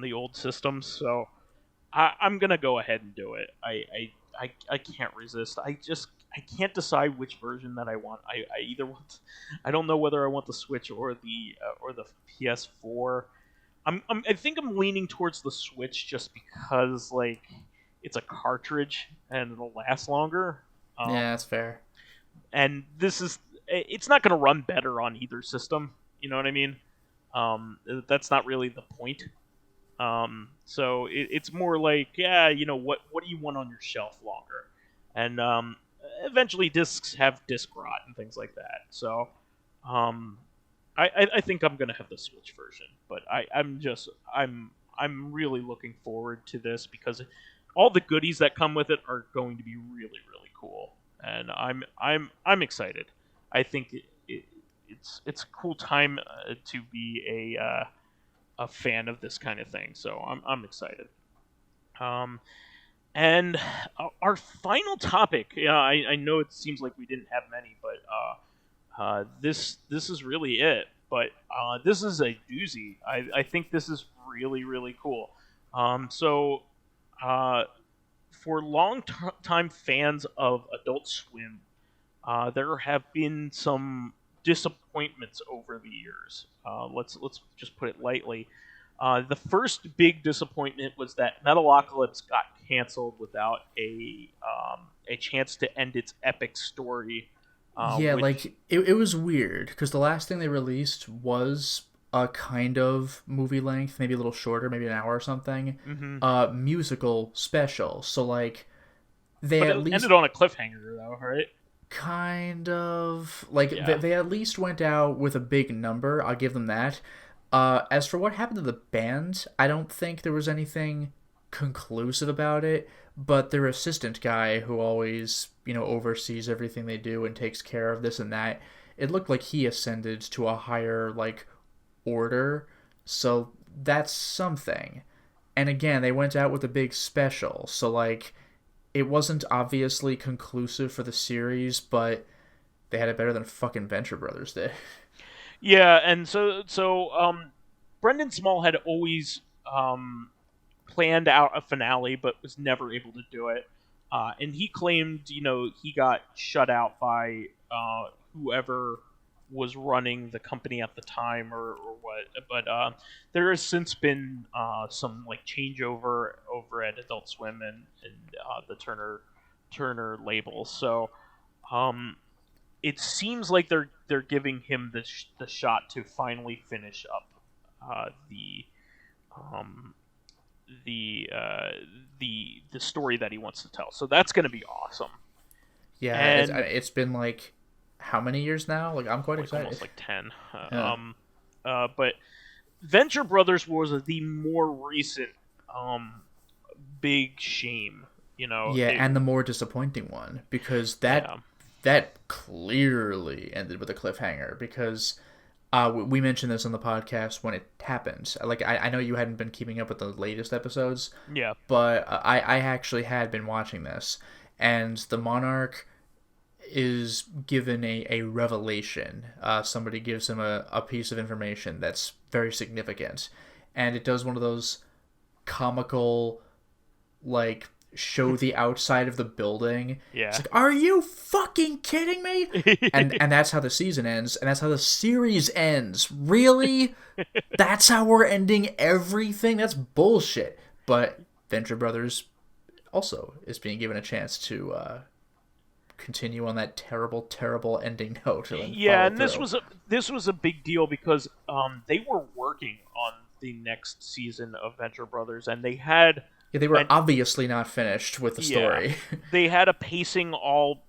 the old systems. So I'm gonna go ahead and do it. I can't resist. I can't decide which version that I want. I either want. I don't know whether I want the Switch or the PS4. I think I'm leaning towards the Switch just because like it's a cartridge and it'll last longer. Yeah, that's fair. And it's not going to run better on either system. You know what I mean? That's not really the point. So it's more like, what do you want on your shelf longer? And eventually discs have disc rot and things like that. So I think I'm gonna have the Switch version, but I'm really looking forward to this because all the goodies that come with it are going to be really, really cool, and I'm excited. I think it's a cool time to be a fan of this kind of thing. So I'm excited. And our final topic, I know it seems like we didn't have many, but this is really it. but this is a doozy. I think this is really, really cool. So for long-time fans of Adult Swim, there have been some disappointments over the years. Let's just put it lightly. The first big disappointment was that Metalocalypse got canceled without a chance to end its epic story. It was weird because the last thing they released was a kind of movie length, maybe a little shorter, maybe an hour or something, musical special. So like but at least ended on a cliffhanger though, right? Kind of they at least went out with a big number. I'll give them that. As for what happened to the band, I don't think there was anything conclusive about it, but their assistant guy who always, oversees everything they do and takes care of this and that, it looked like he ascended to a higher, order, so that's something. And again, they went out with a big special, so, it wasn't obviously conclusive for the series, but they had it better than fucking Venture Brothers did. Yeah, and so Brendan Small had always planned out a finale, but was never able to do it. And he claimed, he got shut out by whoever was running the company at the time, or what. But there has since been some changeover over at Adult Swim and the Turner label. So it seems like they're giving him the shot to finally finish up the story that he wants to tell. So that's going to be awesome. Yeah, and it's been how many years now? I'm quite excited. Almost 10. But Venture Brothers was the more recent big shame. Yeah, and the more disappointing one, because that clearly ended with a cliffhanger, because we mentioned this on the podcast when it happened. I know you hadn't been keeping up with the latest episodes. Yeah. But I actually had been watching this, and the Monarch is given a revelation. Somebody gives him a piece of information that's very significant, and it does one of those comical, show the outside of the building. Yeah. It's are you fucking kidding me? and that's how the season ends, and that's how the series ends. Really? That's how we're ending everything? That's bullshit. But Venture Brothers also is being given a chance to continue on that terrible, terrible ending note. Yeah, and this was a big deal because they were working on the next season of Venture Brothers, and they had. Yeah, they were obviously not finished with the story. Yeah, they had a pacing all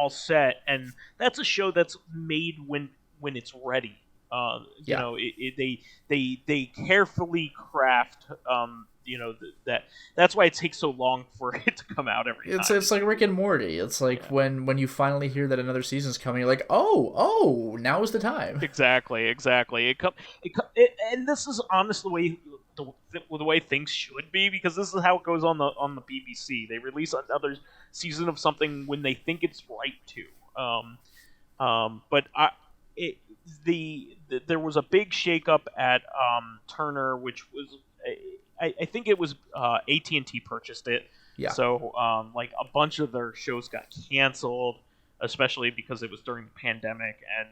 set, and that's a show that's made when it's ready. They carefully craft. That's why it takes so long for it to come out every time. It's like Rick and Morty. It's when you finally hear that another season's coming, you're like, oh, now is the time. Exactly. And this is honestly the way things should be, because this is how it goes on the BBC. They release another season of something when they think it's right to. But there was a big shakeup at Turner, which was I think it was AT&T purchased it. Yeah. So a bunch of their shows got canceled, especially because it was during the pandemic, and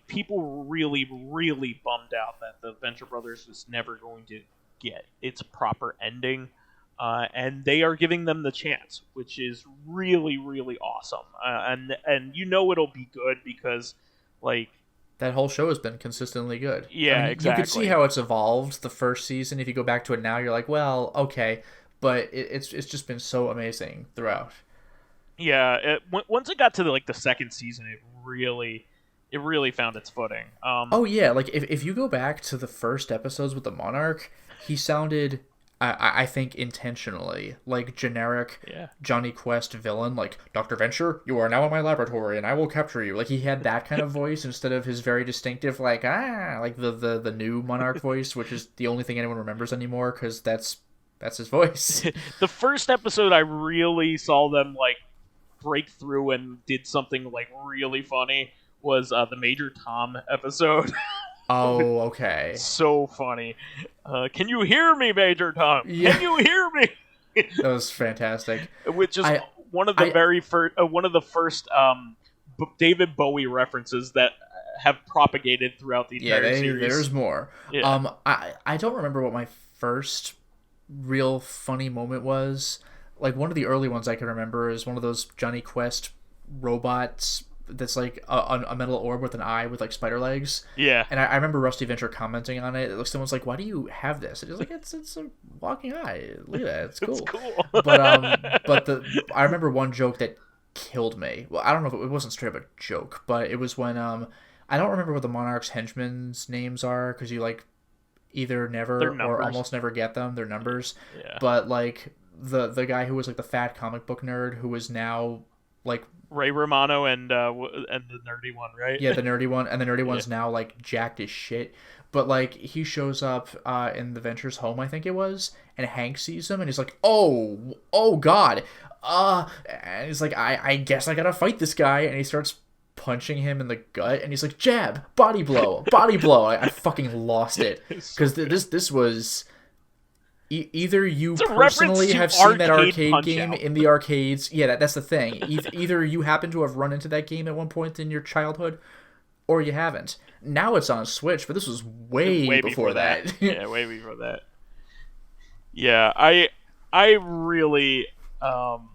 people were really, really bummed out that the Venture Brothers was never going to get its proper ending, and they are giving them the chance, which is really, really awesome. And it'll be good because that whole show has been consistently good. Yeah, exactly. You could see how it's evolved the first season. If you go back to it now, you're like, well, okay, but it's just been so amazing throughout. Yeah, once it got to the second season, it really found its footing. If you go back to the first episodes with the Monarch, he sounded, I think intentionally, generic Johnny Quest villain, Dr. Venture, you are now in my laboratory and I will capture you. He had that kind of voice instead of his very distinctive, the new Monarch voice, which is the only thing anyone remembers anymore, because that's his voice. The first episode, I really saw them break through and did something really funny, was the Major Tom episode. Oh, okay. So funny. Can you hear me, Major Tom? Yeah. Can you hear me? That was fantastic. Which is one of the first David Bowie references that have propagated throughout the entire series. There's more. Yeah. I don't remember what my first real funny moment was. Like, one of the early ones I can remember is one of those Johnny Quest robots that's like a metal orb with an eye with like spider legs. Yeah. And I remember Rusty Venture commenting on it. Someone's like, "Why do you have this?" And he's like, "It's a walking eye. Look at that. It's cool." It's cool. But I remember one joke that killed me. Well, I don't know if it wasn't straight up a joke, but it was when I don't remember what the Monarch's henchmen's names are, because you like either never or almost never get them. They're numbers. Yeah. But like the guy who was like the fat comic book nerd who is now like Ray Romano and the nerdy one, right? Yeah, the nerdy one, and the nerdy one's now like jacked as shit. But like he shows up in the Venture's home, I think it was, and Hank sees him and he's like, "Oh God," and he's like, "I guess I gotta fight this guy," and he starts punching him in the gut, and he's like, "Jab, body blow, body blow." I fucking lost it, because this was. Either you personally have seen that arcade game in the arcades. Yeah, that's the thing. Either you happen to have run into that game at one point in your childhood, or you haven't. Now it's on Switch, but this was way before that. Yeah, way before that. Yeah, I really am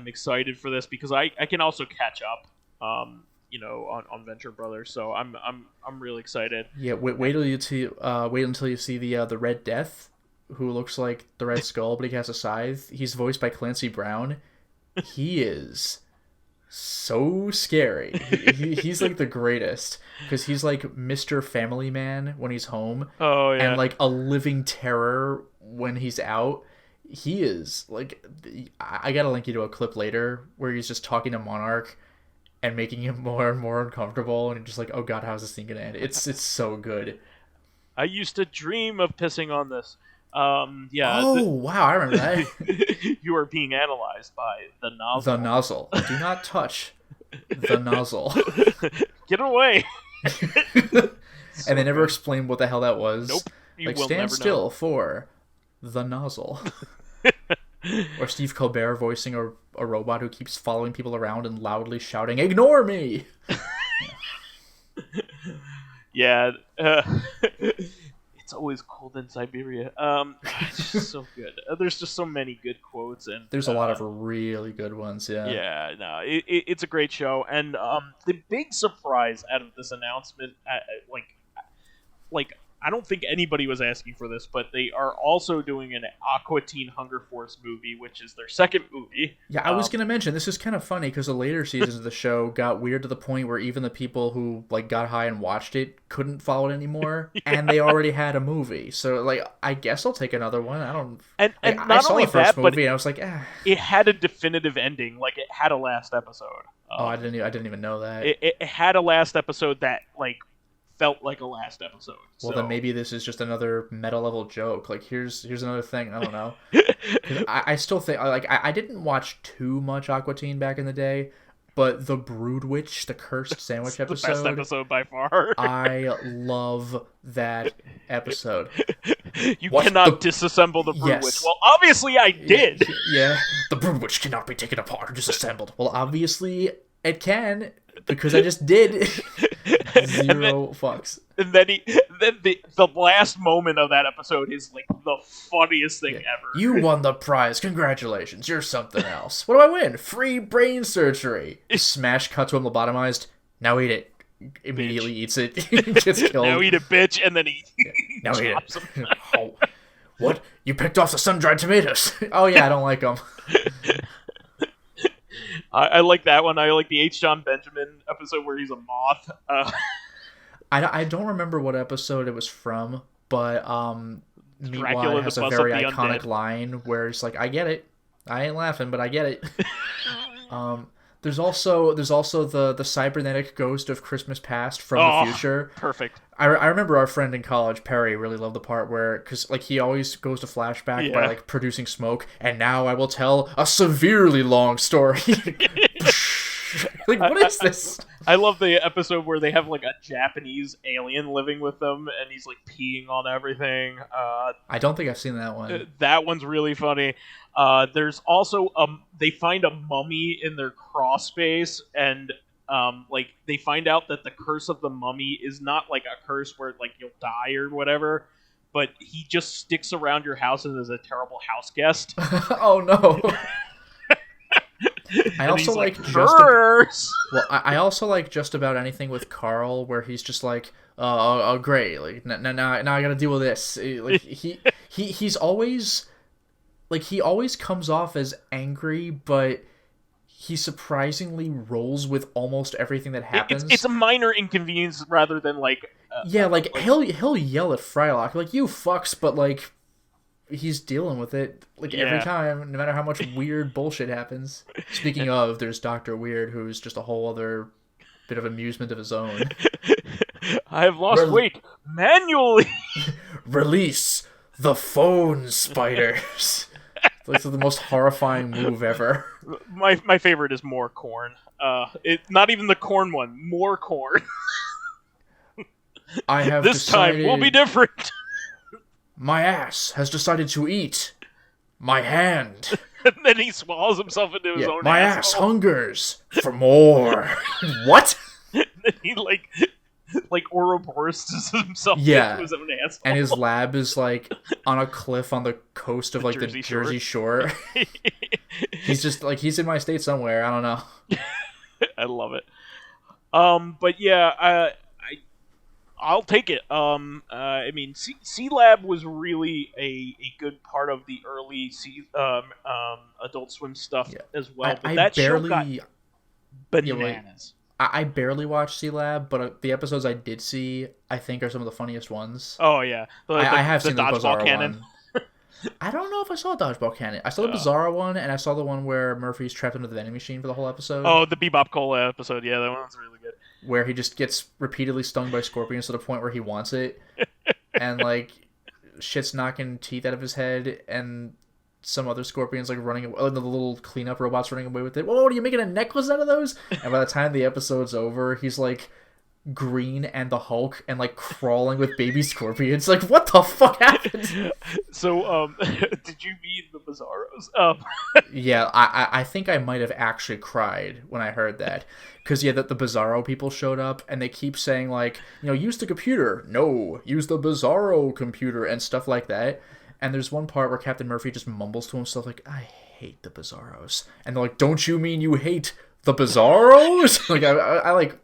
excited for this, because I can also catch up. On Venture Brothers, so I'm really excited. Yeah, wait until you see the Red Death, who looks like the Red Skull, but he has a scythe. He's voiced by Clancy Brown. He is so scary. He's like the greatest, because he's like Mr. Family Man when he's home. Oh yeah, and like a living terror when he's out. He is like, I gotta link you to a clip later where he's just talking to Monarch and making him more and more uncomfortable, and you're just like, oh God, how's this thing gonna end? It's so good. I used to dream of pissing on this. Yeah. Oh wow, I remember that. You are being analyzed by the nozzle. The nozzle. Do not touch the nozzle. Get away. And they never explained what the hell that was. Nope. Like, stand still for the nozzle. Or Steve Colbert voicing a robot who keeps following people around and loudly shouting, "Ignore me!" Yeah. It's always cold in Siberia. It's just so good. There's just so many good quotes, and there's a lot of really good ones. Yeah. Yeah. No, it's a great show, and the big surprise out of this announcement, like I don't think anybody was asking for this, but they are also doing an Aqua Teen Hunger Force movie, which is their second movie. Yeah, I was going to mention, this is kind of funny, because the later seasons of the show got weird to the point where even the people who like got high and watched it couldn't follow it anymore, yeah. And they already had a movie. So like, I guess I'll take another one. I don't. And not I saw only the first movie, but and I was like, it had a definitive ending. Like, it had a last episode. I didn't even know that. It had a last episode that like felt like a last episode. Well, then maybe this is just another meta level joke. Like, here's another thing. I don't know. I still think I didn't watch too much Aqua Teen back in the day, but the Brood Witch, the cursed sandwich episode, the best episode by far. I love that episode. You cannot disassemble the Brood Witch. Well, obviously I did. Yeah, the Brood Witch cannot be taken apart or disassembled. Well, obviously it can, because I just did. Zero fucks. And then the last moment of that episode is like the funniest thing ever. You won the prize. Congratulations. You're something else. What do I win? Free brain surgery. Smash cut to him lobotomized. Now eat it. Immediately eats it. Gets killed. Now eat it, bitch, and then he now eat it. Oh, what? You picked off the sun-dried tomatoes. Oh yeah, I don't like them. I like that one. I like the H. John Benjamin episode where he's a moth. I don't remember what episode it was from, but Dracula has a very iconic line where it's like, I get it. I ain't laughing, but I get it. There's also the cybernetic ghost of Christmas Past from the future. Perfect. I remember our friend in college, Perry, really loved the part where, because like he always goes to flashback by like producing smoke, and now I will tell a severely long story. Like, what is this? I love the episode where they have like a Japanese alien living with them, and he's like peeing on everything. I don't think I've seen that one. That one's really funny. There's also they find a mummy in their crawl space, and like they find out that the curse of the mummy is not like a curse where like you'll die or whatever, but he just sticks around your house and is a terrible house guest. Oh no. I also like I also like just about anything with Carl where he's just like, oh great, like now I gotta deal with this. Like he's always like he always comes off as angry, but he surprisingly rolls with almost everything that happens. It's a minor inconvenience rather than like he'll yell at Frylock like, you fucks, but like he's dealing with it every time, no matter how much weird bullshit happens. Speaking of, there's Dr. Weird, who's just a whole other bit of amusement of his own. I have lost weight manually. Release the phone spiders. It's the most horrifying move ever. My favorite is more corn. It's not even the corn one. More corn. I have this time will be different. My ass has decided to eat my hand. And then he swallows himself into his own my ass hungers for more. What? And then he like Ouroboros himself into his own asshole. And his lab is like on a cliff on the coast of like the Jersey Shore. He's just like, he's in my state somewhere. I don't know. I love it. But yeah, I'll take it. I mean, C-Lab was really a good part of the early Adult Swim stuff as well. But that show got bananas. I barely watched C-Lab, but the episodes I did see, I think, are some of the funniest ones. Oh yeah, I have seen the dodgeball cannon. I don't know if I saw a dodgeball cannon. I saw the Bizarro one, and I saw the one where Murphy's trapped into the vending machine for the whole episode. Oh, the Bebop Cola episode. Yeah, that one's really good. Where he just gets repeatedly stung by scorpions to the point where he wants it. And, like, shit's knocking teeth out of his head, and some other scorpions, like, running away. The little cleanup robots running away with it. Whoa, are you making a necklace out of those? And by the time the episode's over, he's, like, Green and the Hulk and like crawling with baby scorpions. Like, what the fuck happened? So did you meet the Bizarros? Yeah, I think I might have actually cried when I heard that, because the Bizarro people showed up and they keep saying like, use the computer, no, use the Bizarro computer and stuff like that. And there's one part where Captain Murphy just mumbles to himself like, I hate the Bizarros, and they're like, don't you mean you hate the Bizarros? Like I like,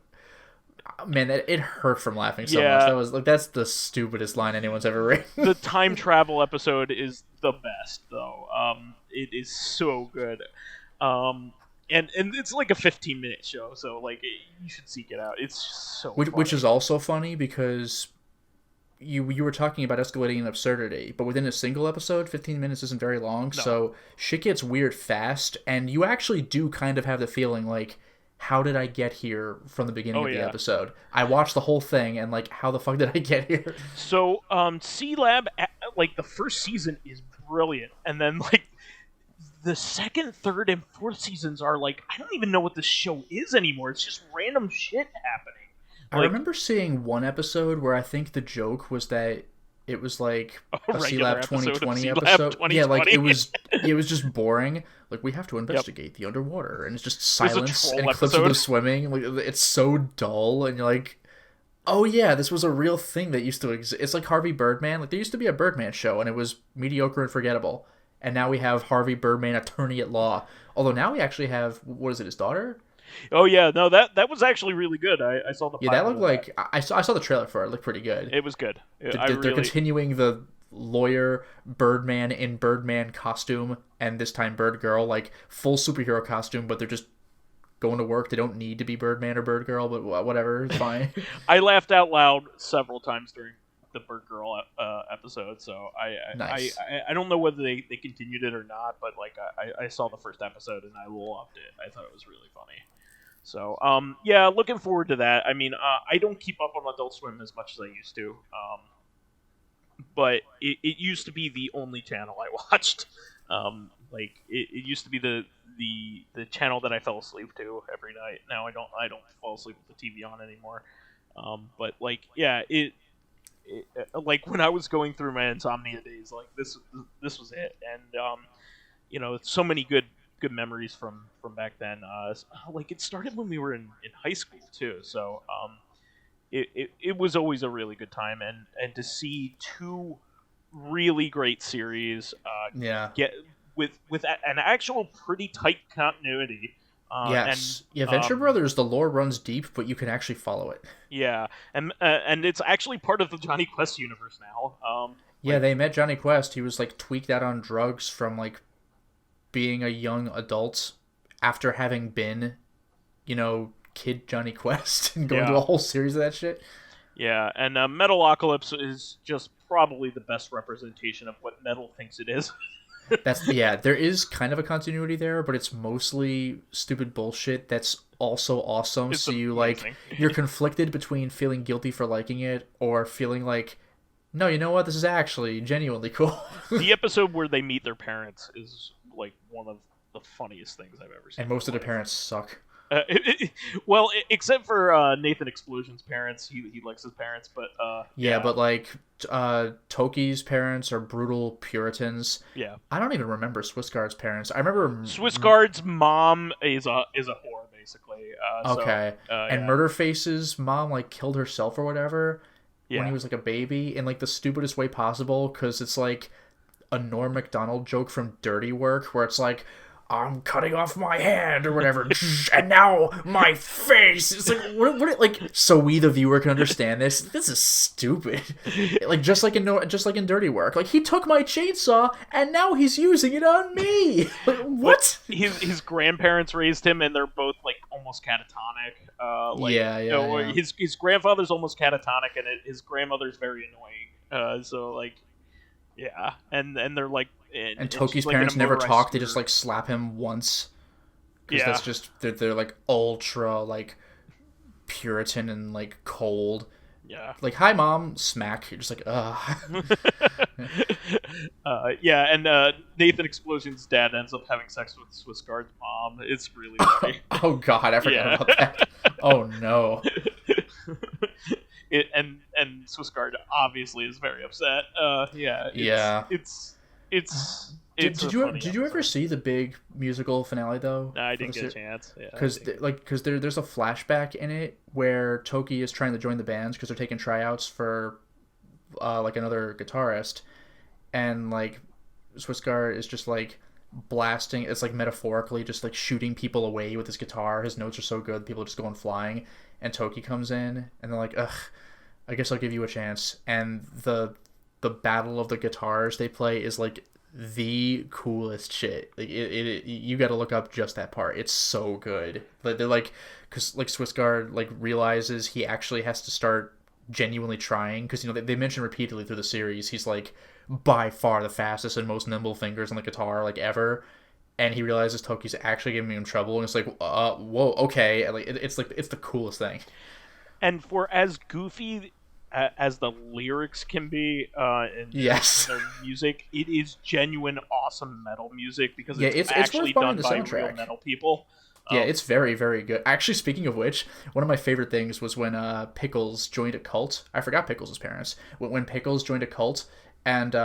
man, it hurt from laughing so much. That was like, that's the stupidest line anyone's ever written. The time travel episode is the best, though. It is so good. And it's like a 15-minute show, so like you should seek it out. It's so which is also funny because you were talking about escalating in absurdity, but within a single episode, 15 minutes isn't very long, so shit gets weird fast, and you actually do kind of have the feeling like, how did I get here from the beginning of the episode? I watched the whole thing, and like, how the fuck did I get here? So, C-Lab, like, the first season is brilliant, and then, like, the second, third, and fourth seasons are, like, I don't even know what this show is anymore. It's just random shit happening. I remember seeing one episode where I think the joke was that it was like a C-Lab 2020 episode. Yeah, like it was just boring. Like, we have to investigate the underwater, and it's just silence and clips of them swimming. Like, it's so dull, and you're like, oh yeah, this was a real thing that used to exist. It's like Harvey Birdman. Like, there used to be a Birdman show, and it was mediocre and forgettable. And now we have Harvey Birdman, attorney at law. Although now we actually have, what is it, his daughter? Oh yeah, no, that was actually really good. I saw the that looked like I saw the trailer for it. It looked pretty good. It was good. They're continuing the lawyer Birdman in Birdman costume, and this time Bird Girl, like full superhero costume, but they're just going to work. They don't need to be Birdman or Bird Girl, but whatever, it's fine. I laughed out loud several times during the Bird Girl episode, so nice. I don't know whether they continued it or not, but like I saw the first episode and I loved it. I thought it was really funny. So, yeah, looking forward to that. I mean, I don't keep up on Adult Swim as much as I used to, but it used to be the only channel I watched. Like, it used to be the channel that I fell asleep to every night. Now I don't fall asleep with the TV on anymore. But like, yeah, it like when I was going through my insomnia days, like this was it, and so many good memories from back then. Like it started when we were in high school too, so it was always a really good time, and to see two really great series get with an actual pretty tight continuity. Yes. Venture Brothers, the lore runs deep, but you can actually follow it. Yeah, and it's actually part of the Johnny Quest universe now. Yeah, they met Johnny Quest. He was like tweaked out on drugs from like being a young adult after having been, kid Johnny Quest and going to a whole series of that shit. Yeah, and Metalocalypse is just probably the best representation of what metal thinks it is. There is kind of a continuity there, but it's mostly stupid bullshit that's also awesome. It's so you amazing. you're conflicted between feeling guilty for liking it or feeling like, no, you know what, this is actually genuinely cool. The episode where they meet their parents is like one of the funniest things I've ever seen. And most of the parents suck. Well, except for Nathan Explosion's parents, he likes his parents, but but like Toki's parents are brutal Puritans. Yeah, I don't even remember Swissguard's parents. I remember Swissguard's mom is a whore basically. Okay, and Murderface's mom like killed herself or whatever when he was like a baby in like the stupidest way possible, because it's like a Norm Macdonald joke from Dirty Work where it's like, I'm cutting off my hand or whatever, and now my face. It's like, what? Like, so we the viewer can understand this. This is stupid. Like just like in Dirty Work, like he took my chainsaw and now he's using it on me. Like, what? His grandparents raised him, and they're both like almost catatonic. His grandfather's almost catatonic, and his grandmother's very annoying. So like. Yeah, and they're like, and Toki's parents never talk. They just like slap him once, because that's just they're like ultra like Puritan and like cold. Yeah, like, hi mom, smack. You're just like, ugh. And Nathan Explosion's dad ends up having sex with Swissguard's mom. It's really funny. Oh god, I forgot about that. Oh no. And Swissguard obviously is very upset. Did you ever see the big musical finale though? No, I didn't get a chance. Because there's a flashback in it where Toki is trying to join the bands because they're taking tryouts for like another guitarist, and like Swissguard is just like blasting. It's like metaphorically just like shooting people away with his guitar. His notes are so good, people are just going flying. And Toki comes in, and they're like, ugh, I guess I'll give you a chance. And the battle of the guitars they play is like the coolest shit. Like you got to look up just that part. It's so good. But they're like, because like Swissguard like realizes he actually has to start genuinely trying, because they mention repeatedly through the series he's like by far the fastest and most nimble fingers on the guitar like ever. And he realizes Toki's actually giving him trouble, and it's like, whoa, okay. And like it's the coolest thing. And for as goofy as the lyrics can be, in their music, it is genuine, awesome metal music, because it's actually done by real metal people. It's very, very good. Actually, speaking of which, one of my favorite things was when Pickles joined a cult. I forgot Pickles' parents. When Pickles joined a cult, and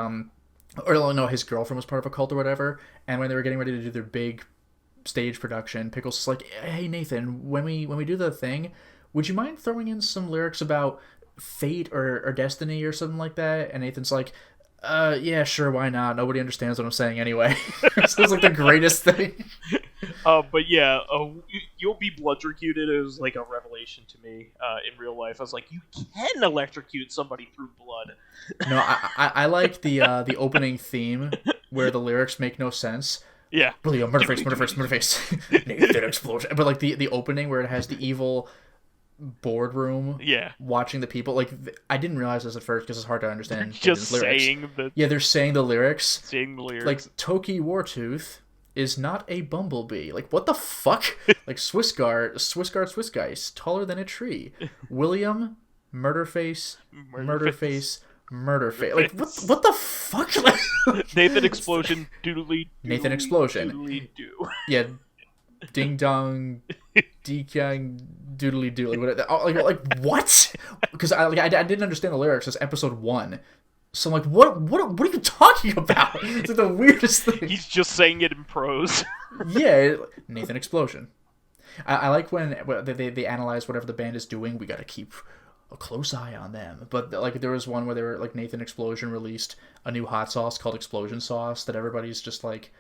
or no, his girlfriend was part of a cult or whatever, and when they were getting ready to do their big stage production, Pickles was like, hey Nathan, when we do the thing, would you mind throwing in some lyrics about fate or destiny or something like that? And Nathan's like, yeah, sure, why not? Nobody understands what I'm saying anyway. So it's like the greatest thing. But yeah, you'll be electrocuted is like a revelation to me in real life. I was like, you can electrocute somebody through blood. No, I like the opening theme where the lyrics make no sense. Yeah. William, murderface. Nathan explosion. But like the opening where it has the evil boardroom watching the people, like I didn't realize this at first because it's hard to understand. Just saying they're saying the lyrics. Saying the lyrics. Like Toki Wartooth is not a bumblebee. Like what the fuck? Like Swissgeist, taller than a tree. William, murderface, Murder face. Like, what the fuck? Nathan Explosion, doodly, Nathan Explosion. Doodly, doo. Yeah. Ding dong, dekyang, doodly doodly. Like what? Because I didn't understand the lyrics. It's episode 1. So I'm like, what are you talking about? It's like the weirdest thing. He's just saying it in prose. Yeah, Nathan Explosion. I like when they analyze whatever the band is doing. We gotta keep a close eye on them. But like there was one where they were like Nathan Explosion released a new hot sauce called Explosion Sauce that everybody's just like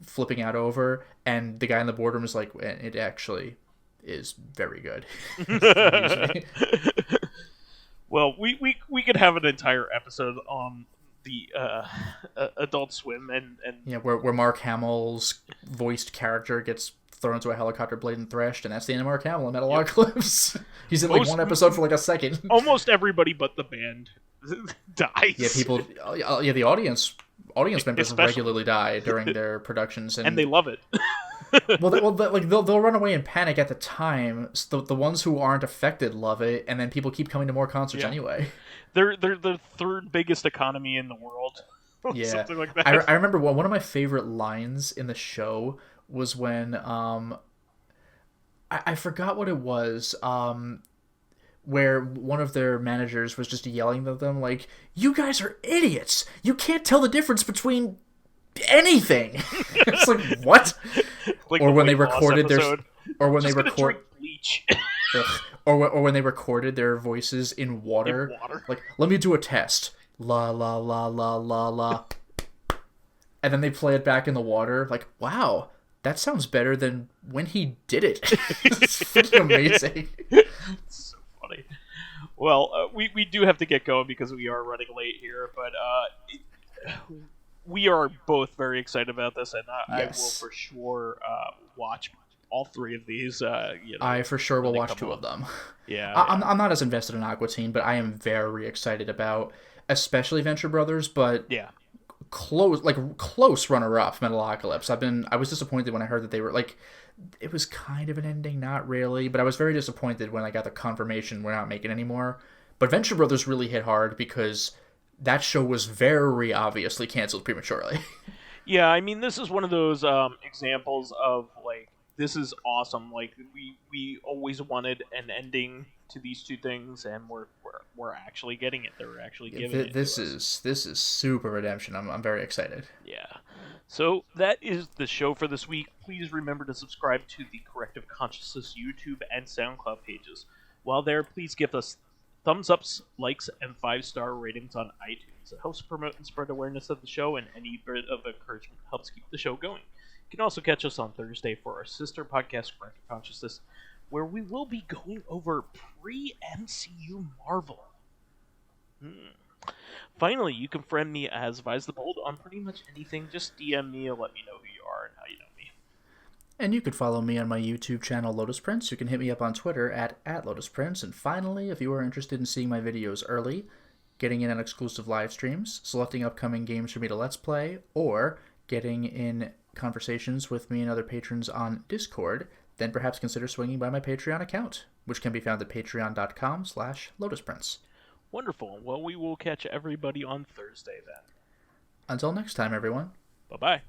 flipping out over, and the guy in the boardroom is like, it actually is very good. Well, we could have an entire episode on the Adult Swim and yeah, where Mark Hamill's voiced character gets thrown into a helicopter blade and threshed, and that's the end of Mark Hamill in Metalocalypse. He's in like one episode for like a second. Almost everybody but the band dies. Yeah, people. Yeah, the audience members regularly die during their productions, and they love it. they'll run away in panic at the time. So the ones who aren't affected love it, and then people keep coming to more concerts anyway. They're the third biggest economy in the world. Yeah, something like that. I remember one of my favorite lines in the show was when I forgot what it was. Where one of their managers was just yelling at them like, "You guys are idiots! You can't tell the difference between anything." It's like, what? Like or when they recorded their, or when they record bleach, or when they recorded their voices in water. Like, let me do a test. La la la la la la. And then they play it back in the water. Like, wow, that sounds better than when he did it. It's freaking amazing. So funny. Well, we do have to get going because we are running late here, but we are both very excited about this, and I will for sure watch all 3 of these. I for sure will watch 2 of them. Yeah, I'm not as invested in Aqua Teen, but I am very excited about, especially Venture Brothers, but close runner-up Metalocalypse. I was disappointed when I heard that they were like, it was kind of an ending, not really, but I was very disappointed when I got the confirmation we're not making anymore. But Venture Brothers really hit hard because that show was very obviously canceled prematurely. Yeah, I mean, this is one of those examples of, like, this is awesome. Like, we always wanted an ending to these 2 things, and we're actually getting it. They're actually giving it. This is super redemption. I'm very excited. Yeah. So that is the show for this week. Please remember to subscribe to the Corrective Consciousness YouTube and SoundCloud pages. While there, please give us thumbs ups, likes, and 5-star ratings on iTunes. It helps promote and spread awareness of the show, and any bit of encouragement helps keep the show going. You can also catch us on Thursday for our sister podcast, Corrective Consciousness, where we will be going over pre-MCU Marvel. Finally, you can friend me as vysethebold on pretty much anything. Just DM me and let me know who you are and how you know me. And you could follow me on my YouTube channel, Lotus Prince. You can hit me up on Twitter at Lotus Prince. And finally, if you are interested in seeing my videos early, getting in on exclusive live streams, selecting upcoming games for me to Let's Play, or getting in conversations with me and other patrons on Discord, then perhaps consider swinging by my Patreon account, which can be found at patreon.com/LotusPrince. Wonderful. Well, we will catch everybody on Thursday then. Until next time, everyone. Bye-bye.